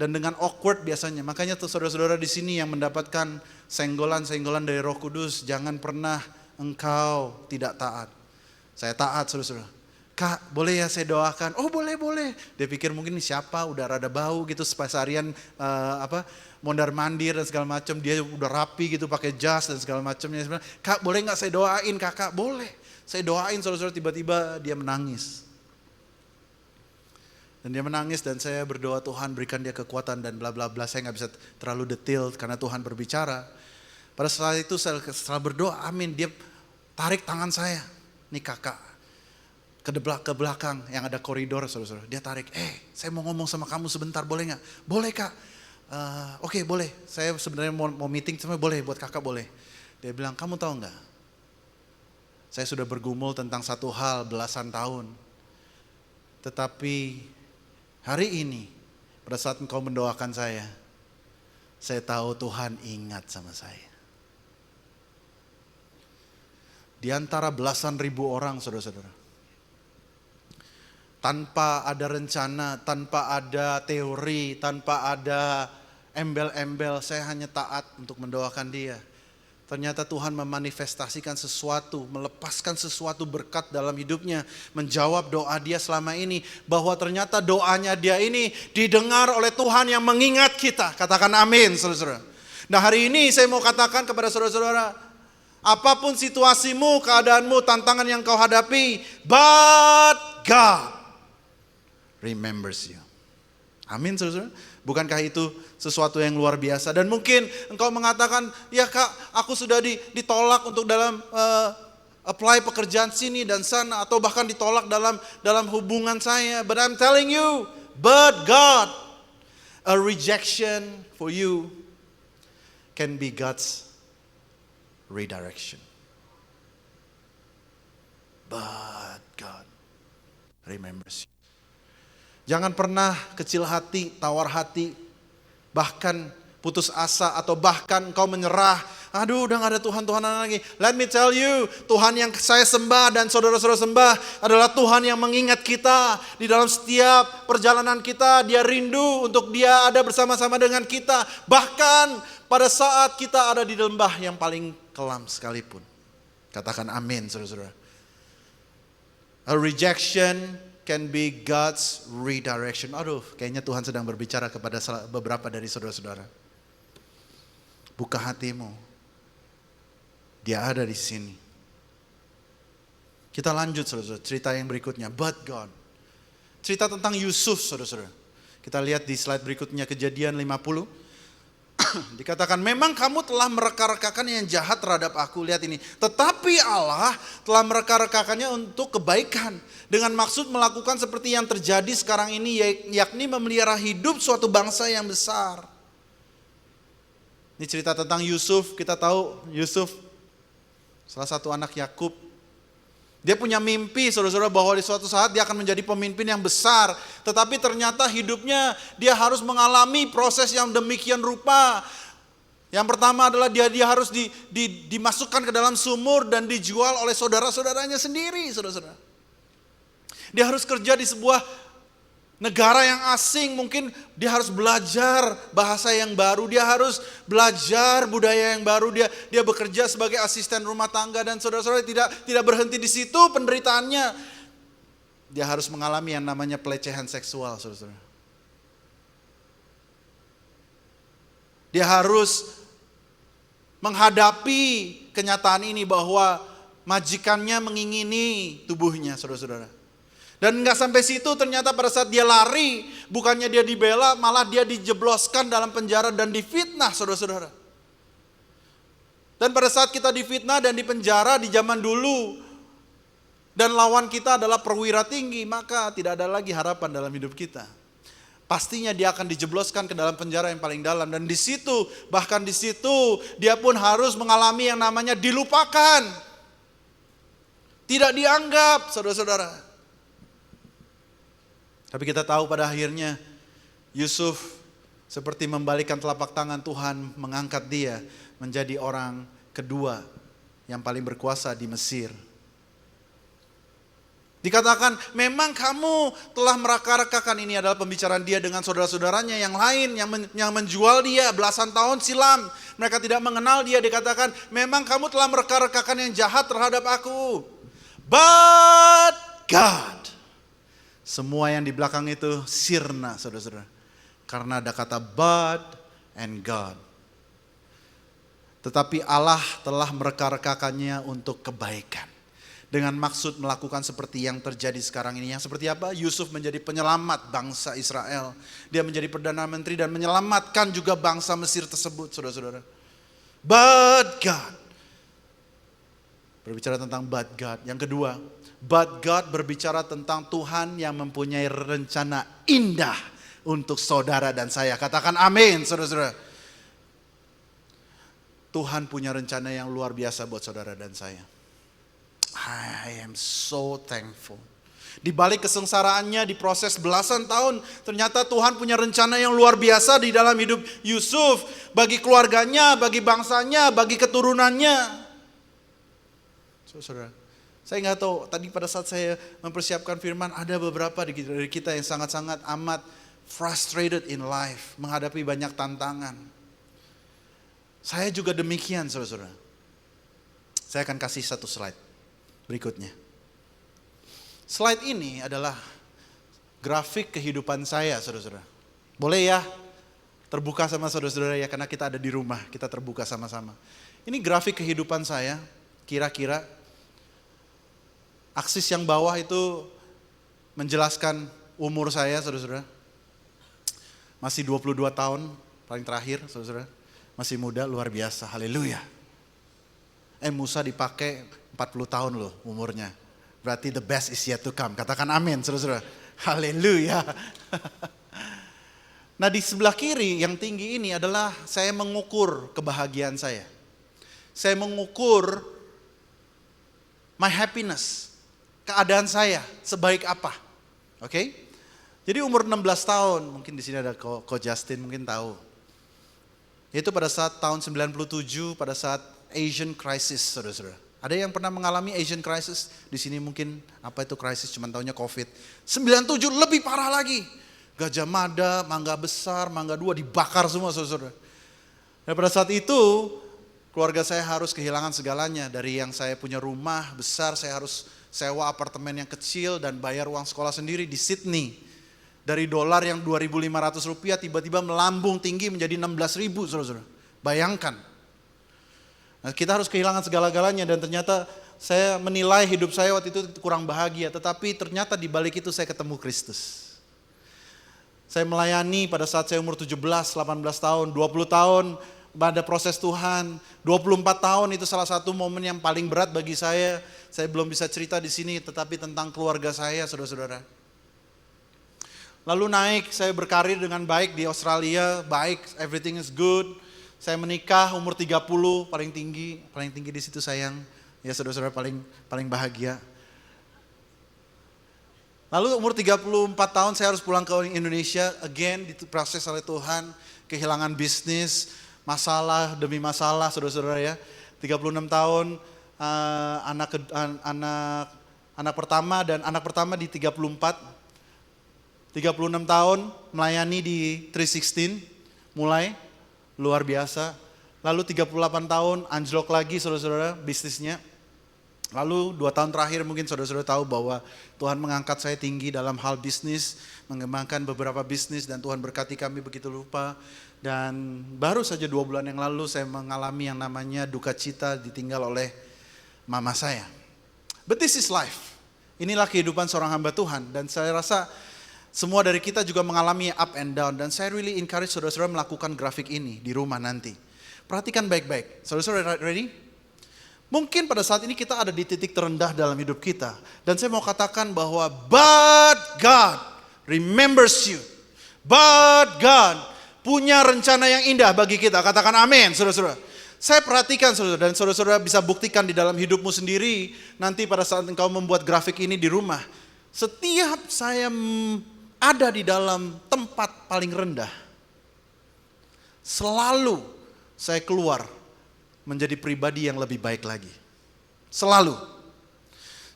dan dengan awkward biasanya. Makanya tuh saudara-saudara di sini yang mendapatkan senggolan-senggolan dari Roh Kudus, jangan pernah engkau tidak taat. Saya taat, saudara-saudara. Kak, boleh ya saya doakan? Oh boleh. Dia pikir mungkin ini siapa, udah rada bau gitu, seharian mondar mandir dan segala macam. Dia udah rapi gitu, pakai jas dan segala macamnya. Kak, boleh nggak saya doain kakak? Boleh. Saya doain, saudara-saudara, tiba-tiba dia menangis. Dan dia menangis dan saya berdoa, Tuhan berikan dia kekuatan dan bla bla bla. Saya nggak bisa terlalu detail karena Tuhan berbicara. Pada saat itu setelah berdoa, amin, dia tarik tangan saya. Nih kakak, ke belakang yang ada koridor, saudara-saudara. Dia tarik, saya mau ngomong sama kamu sebentar, boleh nggak? Boleh kak. Oke, boleh. Saya sebenarnya mau meeting, cuma boleh buat kakak boleh. Dia bilang, kamu tahu nggak? Saya sudah bergumul tentang satu hal belasan tahun. Tetapi hari ini, pada saat engkau mendoakan saya tahu Tuhan ingat sama saya. Di antara belasan ribu orang, saudara-saudara. Tanpa ada rencana, tanpa ada teori, tanpa ada embel-embel, saya hanya taat untuk mendoakan dia. Ternyata Tuhan memanifestasikan sesuatu, melepaskan sesuatu berkat dalam hidupnya, menjawab doa dia selama ini, bahwa ternyata doanya dia ini didengar oleh Tuhan yang mengingat kita. Katakan amin, saudara-saudara. Nah hari ini saya mau katakan kepada saudara-saudara, apapun situasimu, keadaanmu, tantangan yang kau hadapi, but God remembers you. Amin, saudara. Bukankah itu sesuatu yang luar biasa? Dan mungkin engkau mengatakan, ya kak, aku sudah ditolak untuk dalam apply pekerjaan sini dan sana, atau bahkan ditolak dalam hubungan saya. But I'm telling you, but God, a rejection for you can be God's redirection. But God remembers you. Jangan pernah kecil hati, tawar hati, bahkan putus asa atau bahkan kau menyerah. Aduh udah gak ada Tuhan-Tuhanan lagi. Let me tell you, Tuhan yang saya sembah dan saudara-saudara sembah adalah Tuhan yang mengingat kita. Di dalam setiap perjalanan kita, dia rindu untuk dia ada bersama-sama dengan kita. Bahkan pada saat kita ada di lembah yang paling kelam sekalipun. Katakan amin, saudara-saudara. A rejection can be God's redirection. Aduh, kayaknya Tuhan sedang berbicara kepada beberapa dari saudara-saudara. Buka hatimu. Dia ada di sini. Kita lanjut, saudara-saudara, cerita yang berikutnya. But God. Cerita tentang Yusuf, saudara-saudara. Kita lihat di slide berikutnya, Kejadian 50. Dikatakan, memang kamu telah mereka-rekakan yang jahat terhadap aku. Lihat ini. Tetapi Allah telah mereka-rekakannya untuk kebaikan. Dengan maksud melakukan seperti yang terjadi sekarang ini, yakni memelihara hidup suatu bangsa yang besar. Ini cerita tentang Yusuf. Kita tahu Yusuf salah satu anak Yakub. Dia punya mimpi, saudara-saudara, bahwa di suatu saat dia akan menjadi pemimpin yang besar. Tetapi ternyata hidupnya dia harus mengalami proses yang demikian rupa. Yang pertama adalah dia harus dimasukkan ke dalam sumur dan dijual oleh saudara-saudaranya sendiri, saudara-saudara. Dia harus kerja di sebuah negara yang asing, mungkin dia harus belajar bahasa yang baru, dia harus belajar budaya yang baru, dia bekerja sebagai asisten rumah tangga, dan saudara-saudara tidak berhenti di situ penderitaannya. Dia harus mengalami yang namanya pelecehan seksual, saudara-saudara. Dia harus menghadapi kenyataan ini bahwa majikannya mengingini tubuhnya, saudara-saudara. Dan gak sampai situ, ternyata pada saat dia lari, bukannya dia dibela, malah dia dijebloskan dalam penjara dan difitnah, saudara-saudara. Dan pada saat kita difitnah dan dipenjara di zaman dulu, dan lawan kita adalah perwira tinggi, maka tidak ada lagi harapan dalam hidup kita. Pastinya dia akan dijebloskan ke dalam penjara yang paling dalam. Dan di situ, bahkan di situ, dia pun harus mengalami yang namanya dilupakan. Tidak dianggap, saudara-saudara. Tapi kita tahu pada akhirnya Yusuf seperti membalikkan telapak tangan, Tuhan mengangkat dia menjadi orang kedua yang paling berkuasa di Mesir. Dikatakan, memang kamu telah meraka-rakakan, ini adalah pembicaraan dia dengan saudara-saudaranya yang lain yang menjual dia belasan tahun silam. Mereka tidak mengenal dia. Dikatakan, memang kamu telah meraka-rakakan yang jahat terhadap aku. But God. Semua yang di belakang itu sirna, saudara-saudara. Karena ada kata but and God. Tetapi Allah telah mereka-rekakannya untuk kebaikan. Dengan maksud melakukan seperti yang terjadi sekarang ini. Yang seperti apa? Yusuf menjadi penyelamat bangsa Israel. Dia menjadi Perdana Menteri dan menyelamatkan juga bangsa Mesir tersebut, saudara-saudara. But God. Berbicara tentang but God. Yang kedua, but God berbicara tentang Tuhan yang mempunyai rencana indah untuk saudara dan saya. Katakan amin, saudara-saudara. Tuhan punya rencana yang luar biasa buat saudara dan saya. I am so thankful. Di balik kesengsaraannya, di proses belasan tahun, ternyata Tuhan punya rencana yang luar biasa di dalam hidup Yusuf. Bagi keluarganya, bagi bangsanya, bagi keturunannya. Saudara, saya nggak tahu, tadi pada saat saya mempersiapkan firman, ada beberapa dari kita yang sangat-sangat amat frustrated in life, menghadapi banyak tantangan. Saya juga demikian, saudara-saudara. Saya akan kasih satu slide berikutnya. Slide ini adalah grafik kehidupan saya, saudara-saudara. Boleh ya terbuka sama saudara-saudara ya, karena kita ada di rumah, kita terbuka sama-sama. Ini grafik kehidupan saya, kira-kira aksis yang bawah itu menjelaskan umur saya, saudara-saudara. Masih 22 tahun, paling terakhir, saudara-saudara. Masih muda, luar biasa, haleluya. Musa dipakai 40 tahun loh umurnya. Berarti the best is yet to come. Katakan amin, saudara-saudara. Haleluya. Nah, di sebelah kiri yang tinggi ini adalah saya mengukur kebahagiaan saya. Saya mengukur my happiness. Keadaan saya sebaik apa. Oke? Jadi umur 16 tahun, mungkin di sini ada Ko Justin mungkin tahu. Yaitu pada saat tahun 97, pada saat Asian Crisis, saudara-saudara. Ada yang pernah mengalami Asian Crisis? Di sini mungkin apa itu crisis, cuman taunya COVID. 97 lebih parah lagi. Gajah Mada, Mangga Besar, Mangga Dua dibakar semua, saudara-saudara. Dan pada saat itu keluarga saya harus kehilangan segalanya. Dari yang saya punya rumah besar, saya harus sewa apartemen yang kecil dan bayar uang sekolah sendiri di Sydney. Dari dolar yang 2.500 rupiah tiba-tiba melambung tinggi menjadi 16.000, saudara-saudara. Bayangkan. Nah, kita harus kehilangan segala-galanya dan ternyata saya menilai hidup saya waktu itu kurang bahagia. Tetapi ternyata di balik itu saya ketemu Kristus. Saya melayani pada saat saya umur 17, 18 tahun, 20 tahun pada proses Tuhan. 24 tahun itu salah satu momen yang paling berat bagi saya. Saya belum bisa cerita di sini tetapi tentang keluarga saya, saudara-saudara. Lalu naik, saya berkarir dengan baik di Australia, baik, everything is good. Saya menikah umur 30, paling tinggi di situ sayang. Ya saudara-saudara paling bahagia. Lalu umur 34 tahun saya harus pulang ke Indonesia, again diproses oleh Tuhan, kehilangan bisnis, masalah demi masalah, saudara-saudara ya. 36 tahun, anak pertama dan anak pertama di 34. 36 tahun melayani di 316, mulai luar biasa. Lalu 38 tahun anjlok lagi saudara-saudara bisnisnya. Lalu 2 tahun terakhir mungkin saudara-saudara tahu bahwa Tuhan mengangkat saya tinggi dalam hal bisnis, mengembangkan beberapa bisnis dan Tuhan berkati kami begitu lupa. Dan baru saja 2 bulan yang lalu saya mengalami yang namanya duka cita ditinggal oleh mama saya. But this is life. Inilah kehidupan seorang hamba Tuhan dan saya rasa semua dari kita juga mengalami up and down dan saya really encourage saudara-saudara melakukan grafik ini di rumah nanti. Perhatikan baik-baik. Saudara-saudara ready? Mungkin pada saat ini kita ada di titik terendah dalam hidup kita. Dan saya mau katakan bahwa but God remembers you. But God punya rencana yang indah bagi kita. Katakan amin, saudara-saudara. Saya perhatikan saudara dan saudara-saudara bisa buktikan di dalam hidupmu sendiri. Nanti pada saat engkau membuat grafik ini di rumah. Setiap saya ada di dalam tempat paling rendah, selalu saya keluar menjadi pribadi yang lebih baik lagi. Selalu.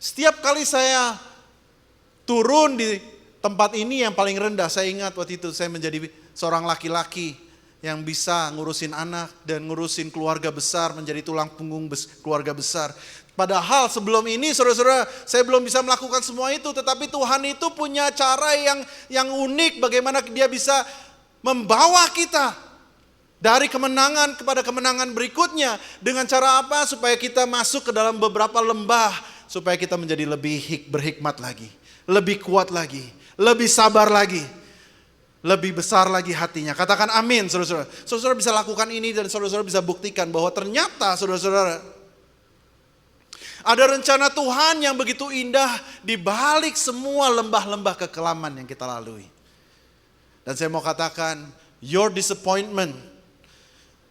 Setiap kali saya turun di tempat ini yang paling rendah. Saya ingat waktu itu saya menjadi seorang laki-laki yang bisa ngurusin anak dan ngurusin keluarga besar, menjadi tulang punggung keluarga besar. Padahal sebelum ini saudara-saudara, saya belum bisa melakukan semua itu. Tetapi Tuhan itu punya cara yang unik bagaimana dia bisa membawa kita dari kemenangan kepada kemenangan berikutnya. Dengan cara apa? Supaya kita masuk ke dalam beberapa lembah. Supaya kita menjadi lebih berhikmat lagi. Lebih kuat lagi. Lebih sabar lagi. Lebih besar lagi hatinya. Katakan amin saudara-saudara. Saudara-saudara bisa lakukan ini dan saudara-saudara bisa buktikan bahwa ternyata saudara-saudara ada rencana Tuhan yang begitu indah di balik semua lembah-lembah kekelaman yang kita lalui. Dan saya mau katakan, your disappointment,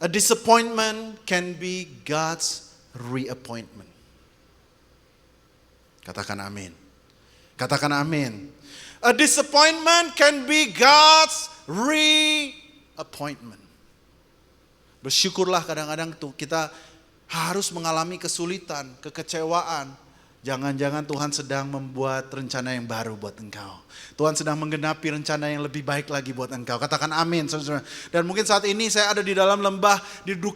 a disappointment can be God's reappointment. Katakan amin. Katakan amin. A disappointment can be God's reappointment. Bersyukurlah kadang-kadang tuh kita harus mengalami kesulitan, kekecewaan. Jangan-jangan Tuhan sedang membuat rencana yang baru buat engkau. Tuhan sedang menggenapi rencana yang lebih baik lagi buat engkau. Katakan amin, saudara. Dan mungkin saat ini saya ada di dalam lembah,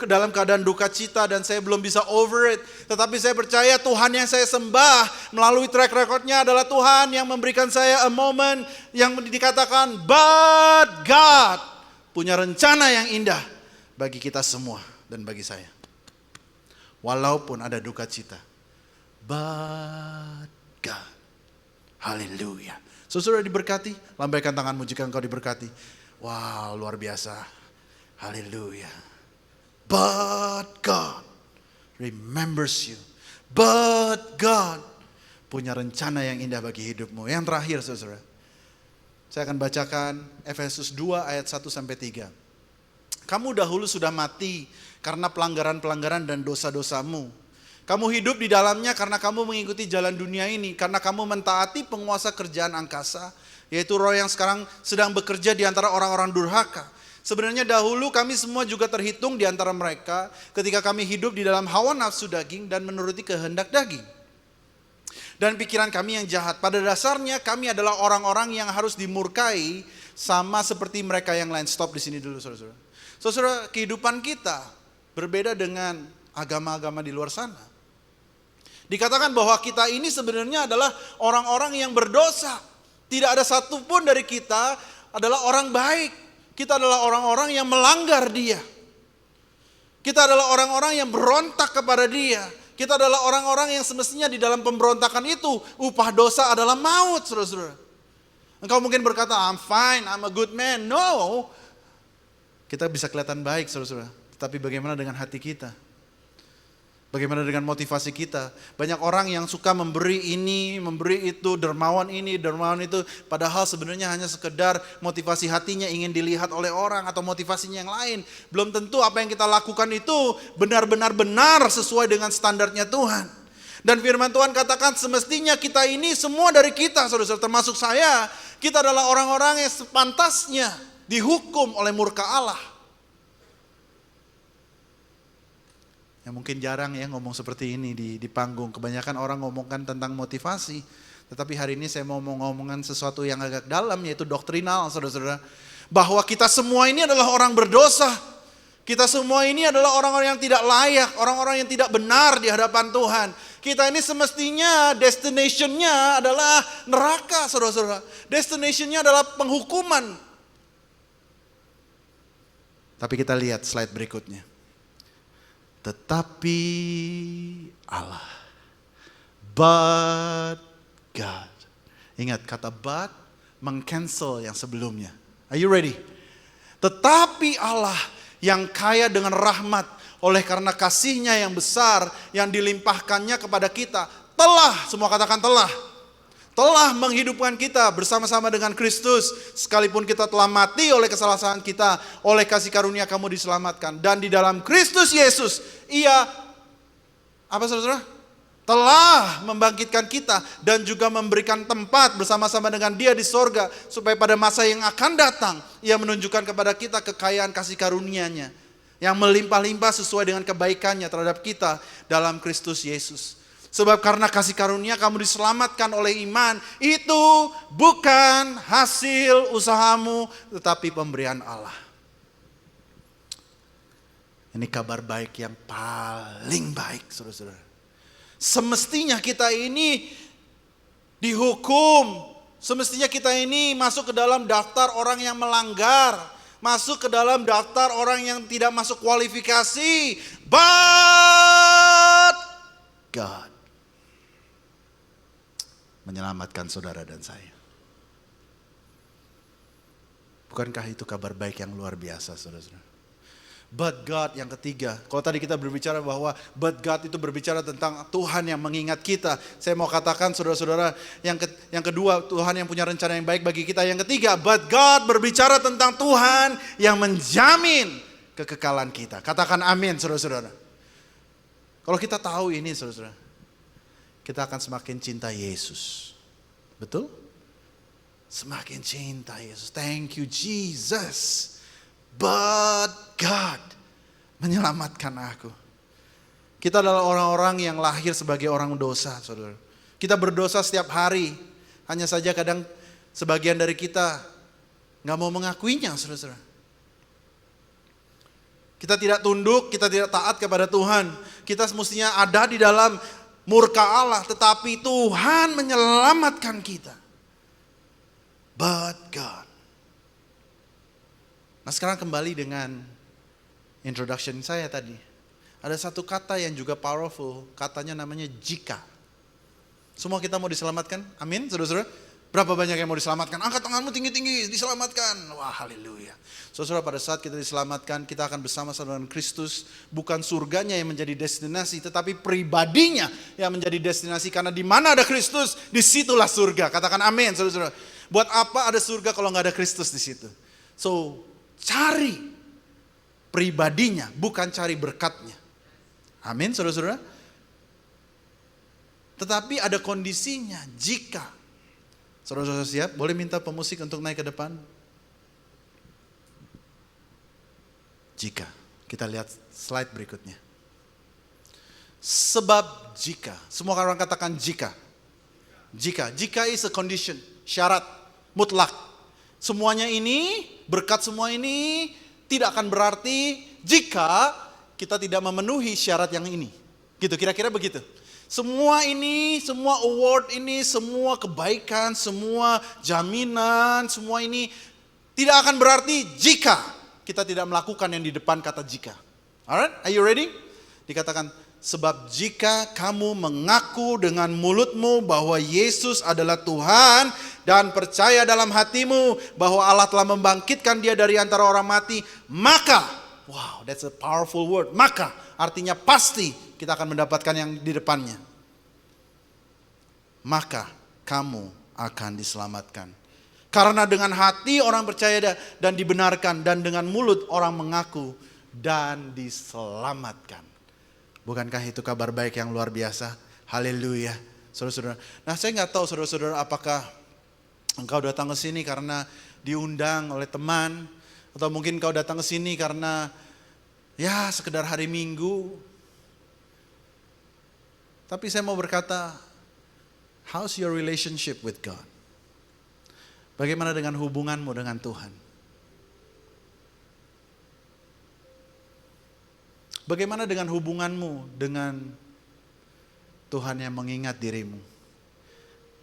dalam keadaan duka cita dan saya belum bisa over it. Tetapi saya percaya Tuhan yang saya sembah melalui track recordnya adalah Tuhan yang memberikan saya a moment yang dikatakan, but God punya rencana yang indah bagi kita semua dan bagi saya. Walaupun ada duka cita. But God. Haleluya. Saudara diberkati, lambaikan tanganmu jika engkau diberkati. Wow, luar biasa. Haleluya. But God remembers you. But God punya rencana yang indah bagi hidupmu. Yang terakhir saudara. Saya akan bacakan Efesus 2 ayat 1 sampai 3. Kamu dahulu sudah mati karena pelanggaran-pelanggaran dan dosa-dosamu. Kamu hidup di dalamnya karena kamu mengikuti jalan dunia ini. Karena kamu mentaati penguasa kerjaan angkasa. Yaitu roh yang sekarang sedang bekerja di antara orang-orang durhaka. Sebenarnya dahulu kami semua juga terhitung di antara mereka. Ketika kami hidup di dalam hawa nafsu daging dan menuruti kehendak daging. Dan pikiran kami yang jahat. Pada dasarnya kami adalah orang-orang yang harus dimurkai. Sama seperti mereka yang lain. Stop di sini dulu saudara-saudara. Saudara, kehidupan kita berbeda dengan agama-agama di luar sana. Dikatakan bahwa kita ini sebenarnya adalah orang-orang yang berdosa. Tidak ada satupun dari kita adalah orang baik. Kita adalah orang-orang yang melanggar Dia. Kita adalah orang-orang yang berontak kepada Dia. Kita adalah orang-orang yang semestinya di dalam pemberontakan itu upah dosa adalah maut, saudara-saudara. Engkau mungkin berkata, I'm fine, I'm a good man. No. Kita bisa kelihatan baik, saudara-saudara. Tetapi bagaimana dengan hati kita? Bagaimana dengan motivasi kita? Banyak orang yang suka memberi ini, memberi itu, dermawan ini, dermawan itu. Padahal sebenarnya hanya sekedar motivasi hatinya ingin dilihat oleh orang atau motivasinya yang lain. Belum tentu apa yang kita lakukan itu benar-benar benar sesuai dengan standarnya Tuhan. Dan firman Tuhan katakan semestinya kita ini semua dari kita, saudara-saudara, termasuk saya. Kita adalah orang-orang yang sepantasnya dihukum oleh murka Allah. Ya, mungkin jarang ya ngomong seperti ini di panggung. Kebanyakan orang ngomongkan tentang motivasi. Tetapi hari ini saya mau ngomongkan sesuatu yang agak dalam, yaitu doktrinal, saudara-saudara. Bahwa kita semua ini adalah orang berdosa. Kita semua ini adalah orang-orang yang tidak layak, orang-orang yang tidak benar di hadapan Tuhan. Kita ini semestinya destination-nya adalah neraka, saudara-saudara. Destination-nya adalah penghukuman. Tapi kita lihat slide berikutnya. Tetapi Allah, but God. Ingat kata but meng-cancel yang sebelumnya. Are you ready? Tetapi Allah yang kaya dengan rahmat oleh karena kasih-Nya yang besar yang dilimpahkannya kepada kita telah, semua katakan telah menghidupkan kita bersama-sama dengan Kristus. Sekalipun kita telah mati oleh kesalahan kita, oleh kasih karunia kamu diselamatkan. Dan di dalam Kristus Yesus, Ia, apa saudara? Telah membangkitkan kita dan juga memberikan tempat bersama-sama dengan Dia di sorga. Supaya pada masa yang akan datang, Ia menunjukkan kepada kita kekayaan kasih karunia-Nya. Yang melimpah-limpah sesuai dengan kebaikannya terhadap kita dalam Kristus Yesus. Sebab karena kasih karunia kamu diselamatkan oleh iman. Itu bukan hasil usahamu, tetapi pemberian Allah. Ini kabar baik yang paling baik, saudara-saudara. Semestinya kita ini dihukum. Semestinya kita ini masuk ke dalam daftar orang yang melanggar. Masuk ke dalam daftar orang yang tidak masuk kualifikasi. But God menyelamatkan saudara dan saya. Bukankah itu kabar baik yang luar biasa, saudara-saudara? But God yang ketiga. Kalau tadi kita berbicara bahwa but God itu berbicara tentang Tuhan yang mengingat kita. Saya mau katakan saudara-saudara, yang kedua, Tuhan yang punya rencana yang baik bagi kita. Yang ketiga, but God berbicara tentang Tuhan yang menjamin kekekalan kita. Katakan amin, saudara-saudara. Kalau kita tahu ini, saudara-saudara, kita akan semakin cinta Yesus. Betul? Semakin cinta Yesus. Thank you Jesus. But God menyelamatkan aku. Kita adalah orang-orang yang lahir sebagai orang dosa, saudara. Kita berdosa setiap hari. Hanya saja kadang sebagian dari kita gak mau mengakuinya, saudara. Kita tidak tunduk, kita tidak taat kepada Tuhan. Kita semestinya ada di dalam murka Allah, tetapi Tuhan menyelamatkan kita. But God. Nah sekarang kembali dengan introduction saya tadi. Ada satu kata yang juga powerful, katanya namanya jika. Semua kita mau diselamatkan, amin saudara-saudara. Berapa banyak yang mau diselamatkan? Angkat tanganmu tinggi-tinggi, diselamatkan. Wah haleluya. Saudara, pada saat kita diselamatkan, kita akan bersama-sama dengan Kristus. Bukan surganya yang menjadi destinasi, tetapi pribadinya yang menjadi destinasi. Karena di mana ada Kristus, disitulah surga. Katakan amin, saudara-saudara. Buat apa ada surga kalau nggak ada Kristus di situ? So, cari pribadinya, bukan cari berkatnya. Amin, saudara-saudara. Tetapi ada kondisinya, jika. Saudara-saudara siap? Boleh minta pemusik untuk naik ke depan? Jika. Kita lihat slide berikutnya. Sebab jika. Semua orang katakan jika. Jika. Jika is a condition. Syarat. Mutlak. Semuanya ini, berkat semua ini tidak akan berarti jika kita tidak memenuhi syarat yang ini. Gitu, kira-kira begitu. Semua ini, semua award ini, semua kebaikan, semua jaminan, semua ini tidak akan berarti jika kita tidak melakukan yang di depan kata jika. Alright, are you ready? Dikatakan, sebab jika kamu mengaku dengan mulutmu bahwa Yesus adalah Tuhan dan percaya dalam hatimu bahwa Allah telah membangkitkan dia dari antara orang mati, maka, wow, that's a powerful word, maka artinya pasti kita akan mendapatkan yang di depannya. Maka kamu akan diselamatkan. Karena dengan hati orang percaya dan dibenarkan, dan dengan mulut orang mengaku dan diselamatkan. Bukankah itu kabar baik yang luar biasa? Haleluya, saudara-saudara. Nah, saya nggak tahu saudara-saudara apakah engkau datang ke sini karena diundang oleh teman, atau mungkin kau datang ke sini karena ya sekedar hari Minggu. Tapi saya mau berkata, how's your relationship with God? Bagaimana dengan hubunganmu dengan Tuhan? Bagaimana dengan hubunganmu dengan Tuhan yang mengingat dirimu?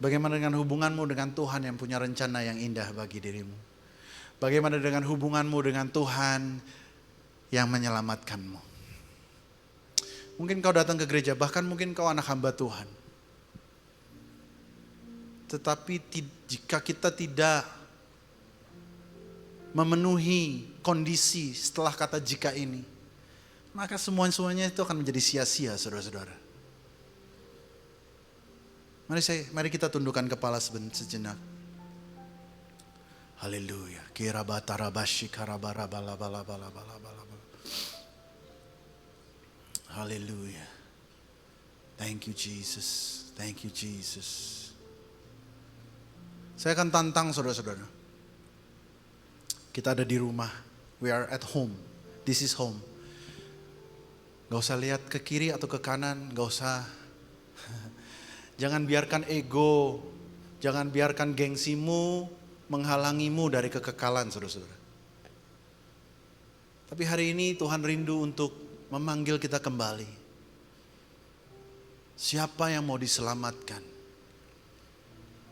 Bagaimana dengan hubunganmu dengan Tuhan yang punya rencana yang indah bagi dirimu? Bagaimana dengan hubunganmu dengan Tuhan yang menyelamatkanmu? Mungkin kau datang ke gereja, bahkan mungkin kau anak hamba Tuhan. Tetapi jika kita tidak memenuhi kondisi setelah kata jika ini, maka semuanya itu akan menjadi sia-sia, saudara-saudara. Mari kita tundukkan kepala sejenak. Haleluya. Haleluya. Thank you Jesus. Thank you Jesus. Saya akan tantang saudara-saudara. Kita ada di rumah. We are at home. This is home. Gak usah lihat ke kiri atau ke kanan. Gak usah Jangan biarkan ego, jangan biarkan gengsimu menghalangimu dari kekekalan, saudara-saudara. Tapi hari ini Tuhan rindu untuk memanggil kita kembali. Siapa yang mau diselamatkan?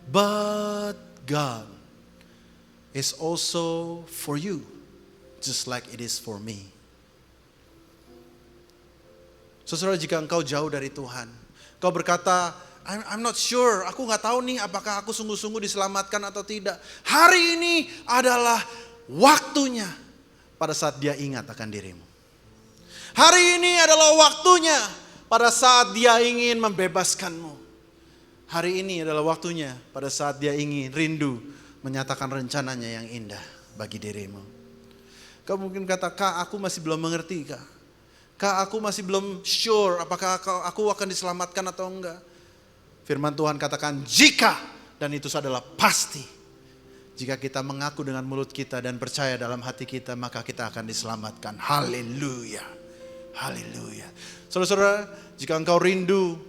But God is also for you, just like it is for me. Saudara, jika engkau jauh dari Tuhan, kau berkata, I'm not sure, aku gak tahu nih apakah aku sungguh-sungguh diselamatkan atau tidak. Hari ini adalah waktunya pada saat Dia ingat akan dirimu. Hari ini adalah waktunya pada saat Dia ingin membebaskanmu. Hari ini adalah waktunya pada saat Dia ingin rindu menyatakan rencananya yang indah bagi dirimu. Kau mungkin kata, Kak, aku masih belum mengerti, Kak. Kak, aku masih belum sure apakah aku akan diselamatkan atau enggak. Firman Tuhan katakan jika, dan itu adalah pasti. Jika kita mengaku dengan mulut kita dan percaya dalam hati kita, maka kita akan diselamatkan. Haleluya. Haleluya. Saudara-saudara, jika engkau rindu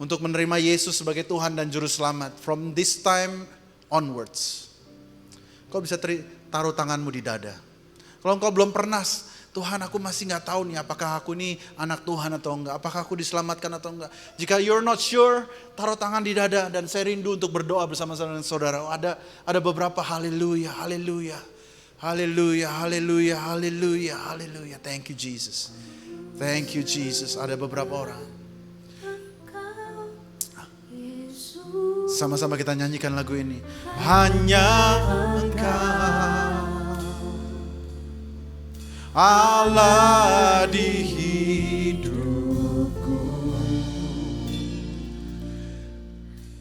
untuk menerima Yesus sebagai Tuhan dan Juru Selamat, from this time onwards, kau bisa taruh tanganmu di dada. Kalau engkau belum pernah, Tuhan, aku masih gak tahu nih apakah aku ini anak Tuhan atau enggak, apakah aku diselamatkan atau enggak. Jika you're not sure, taruh tangan di dada dan saya rindu untuk berdoa bersama-sama dengan saudara. Ada beberapa haleluya, haleluya, haleluya, haleluya, haleluya, haleluya. Thank you Jesus. Thank you Jesus. Ada beberapa orang. Sama-sama kita nyanyikan lagu ini. Hanya Engkau, Allah di hidupku,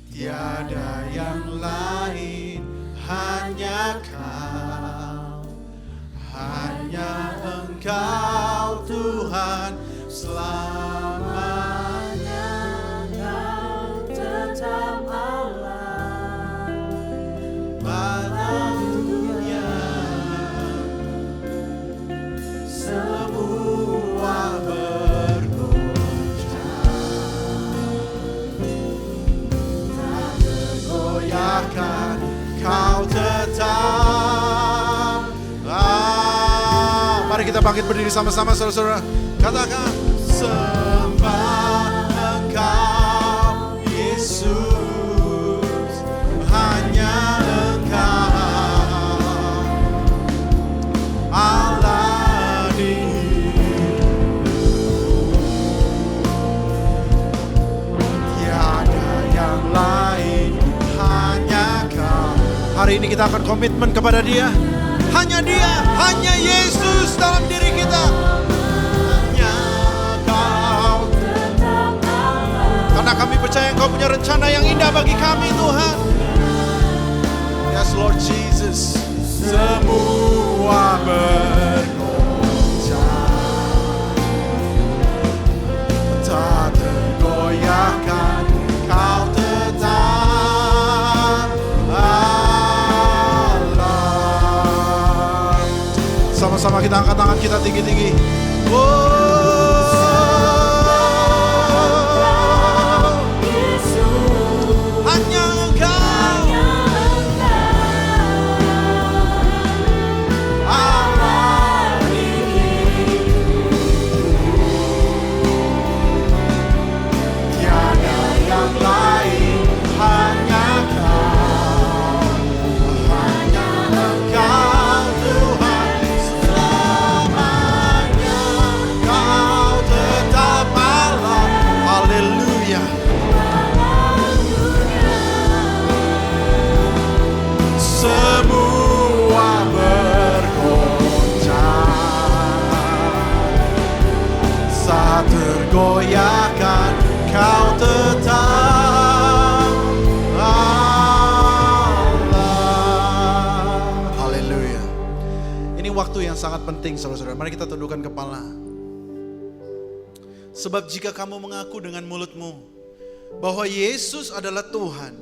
tiada yang lain, hanya Kau, hanya Engkau Tuhan selamanya. Kau tetap Allah pada dunia. Semua bergoncang, tak tergoyahkan, Kau tetap. Mari kita bangkit berdiri sama-sama, saudara-saudara. Katakan, sembah Engkau Yesus, hanya Engkau Allah. Hari ini kita akan komitmen kepada Dia. Hanya Dia, hanya Yesus dalam diri kita. Hanya Kau. Karena kami percaya Engkau punya rencana yang indah bagi kami, Tuhan. Yes Lord Jesus. Semua bergoncang, tak tergoyahkan, Kau tetap. Sama-sama kita angkat tangan kita tinggi-tinggi. Hanya Engkau, Allah di hidupku, tiada yang lain, hanya Kau, hanya Engkau Tuhan. Semua bergoncang, saat tergoyahkan, Kau tetap Allah. Haleluya. Ini waktu yang sangat penting, saudara-saudara. Mari kita tundukkan kepala. Sebab jika kamu mengaku dengan mulutmu bahwa Yesus adalah Tuhan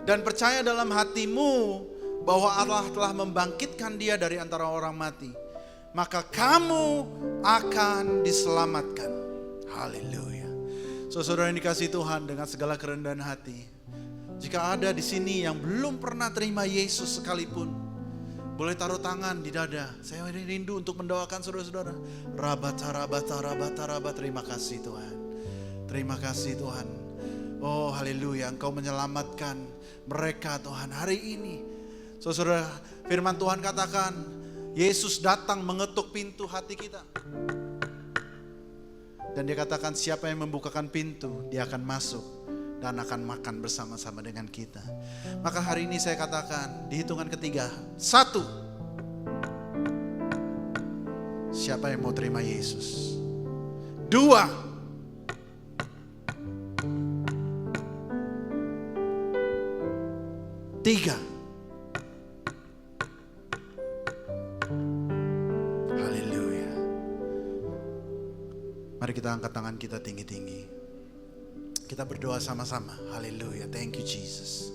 dan percaya dalam hatimu bahwa Allah telah membangkitkan Dia dari antara orang mati, maka kamu akan diselamatkan. Haleluya. Saudara yang dikasihi Tuhan, dengan segala kerendahan hati, jika ada di sini yang belum pernah terima Yesus sekalipun, boleh taruh tangan di dada. Saya rindu untuk mendoakan saudara-saudara. Rabat. Terima kasih Tuhan. Terima kasih Tuhan. Oh haleluya, Engkau menyelamatkan mereka Tuhan hari ini. Saudara, firman Tuhan katakan, Yesus datang mengetuk pintu hati kita. Dan dia katakan siapa yang membukakan pintu, dia akan masuk dan akan makan bersama-sama dengan kita. Maka hari ini saya katakan di hitungan ketiga, 1, siapa yang mau terima Yesus? 2, 3, mari kita angkat tangan kita tinggi-tinggi. Kita berdoa sama-sama. Haleluya. Thank you Jesus.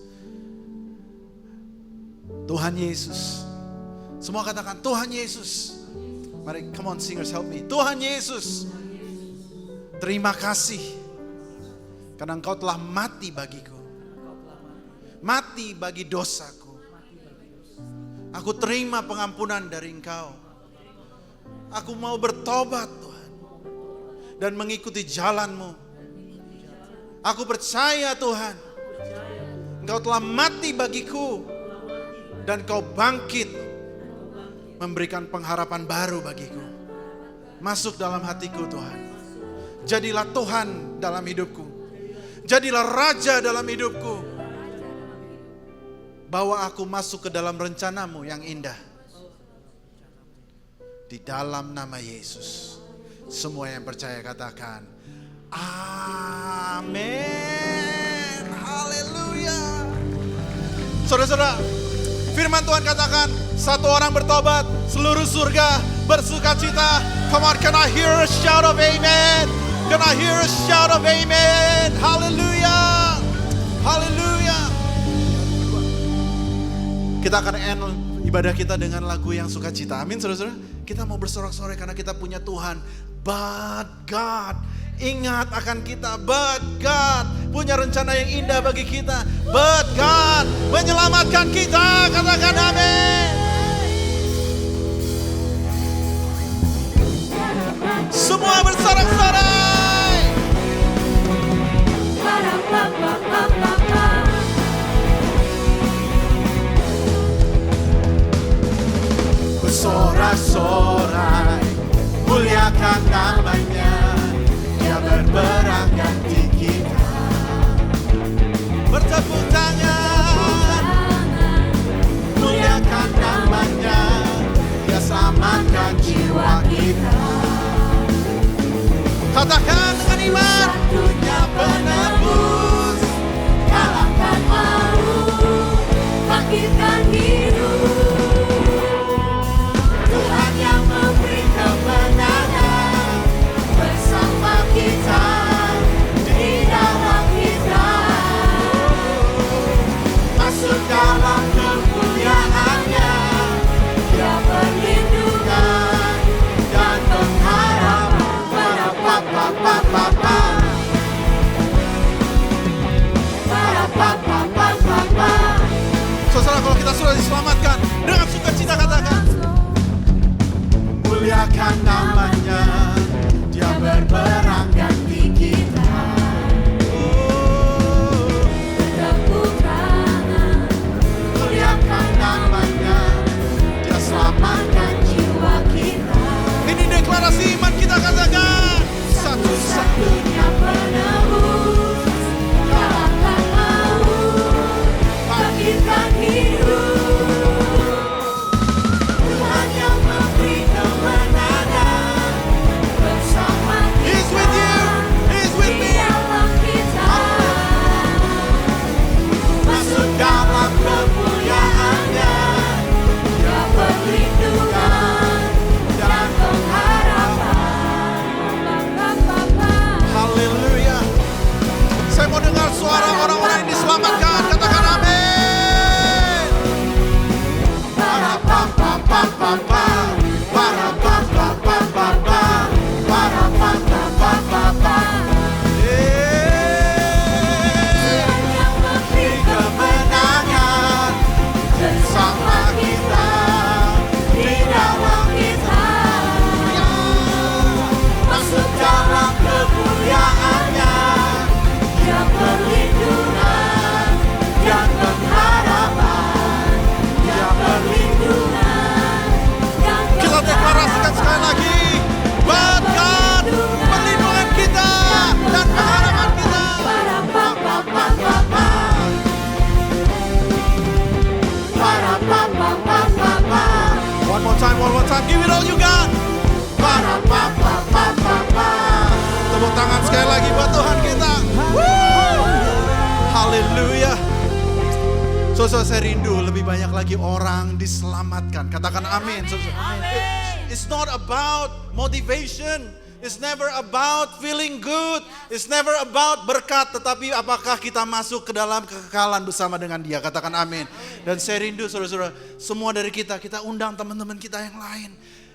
Tuhan Yesus. Semua katakan Tuhan Yesus. Mari, come on singers, help me. Tuhan Yesus. Terima kasih. Karena Engkau telah mati bagiku. Mati bagi dosaku. Aku terima pengampunan dari Engkau. Aku mau bertobat Tuhan. Dan mengikuti jalan-Mu. Aku percaya Tuhan, Engkau telah mati bagiku dan Kau bangkit memberikan pengharapan baru bagiku. Masuk dalam hatiku Tuhan. Jadilah Tuhan dalam hidupku. Jadilah Raja dalam hidupku. Bawa aku masuk ke dalam rencana-Mu yang indah. Di dalam nama Yesus. Semua yang percaya katakan amin. Haleluya. Saudara-saudara, firman Tuhan katakan, satu orang bertobat, seluruh surga bersukacita. Come on, can I hear a shout of amen? Can I hear a shout of amen? Haleluya. Haleluya. Kita akan end ibadah kita dengan lagu yang sukacita. Amin saudara-saudara. Kita mau bersorak-sorai karena kita punya Tuhan. But God, ingat akan kita. But God punya rencana yang indah bagi kita. But God menyelamatkan kita. Katakan amin. Semua bersorak-sorai. Bersorak-sorai, muliakan namanya. Dia berperang ganti kita. Bertepuk tangan, muliakan namanya. Dia selamatkan jiwa kita. Katakan dengan iman, satunya penebus, kalahkan maut, bangkitkan hidup. Tuhan yang memberi kemenangan bersama kita, di dalam kita. Masuk dalam kemuliaannya, Dia perlindungan dan pengharapan. Saudara, give it all you got. Para pa pa pa pa pa. Tepuk tangan sekali lagi buat Tuhan kita. Haleluya. Saudara, saya rindu lebih banyak lagi orang diselamatkan. Katakan amin. It's not about motivation. It's never about feeling good. It's never about berkat. Tetapi apakah kita masuk ke dalam kekekalan bersama dengan Dia. Katakan amin. Dan saya rindu saudara-saudara, semua dari kita undang teman-teman kita yang lain.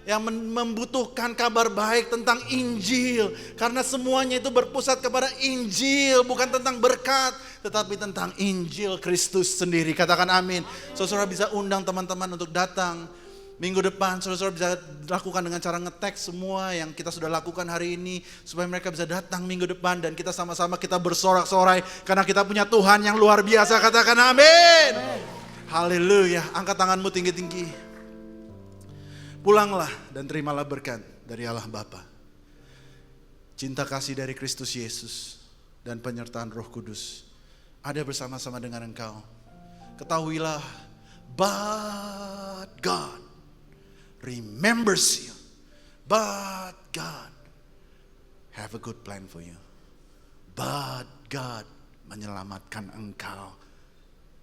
Yang membutuhkan kabar baik tentang Injil. Karena semuanya itu berpusat kepada Injil. Bukan tentang berkat, tetapi tentang Injil Kristus sendiri. Katakan amin. Saudara bisa undang teman-teman untuk datang minggu depan. Saudara bisa lakukan dengan cara nge-tag semua yang kita sudah lakukan hari ini. Supaya mereka bisa datang minggu depan. Dan kita sama-sama kita bersorak-sorai. Karena kita punya Tuhan yang luar biasa. Katakan amin. Haleluya. Angkat tanganmu tinggi-tinggi. Pulanglah dan terimalah berkat dari Allah Bapa. Cinta kasih dari Kristus Yesus dan penyertaan Roh Kudus ada bersama-sama dengan engkau. Ketahuilah, but God remembers you. But God have a good plan for you. But God menyelamatkan engkau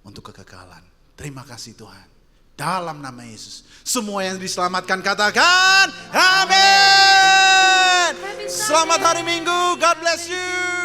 untuk kekekalan. Terima kasih Tuhan. Dalam nama Yesus. Semua yang diselamatkan katakan amin. Selamat hari Minggu. God bless you.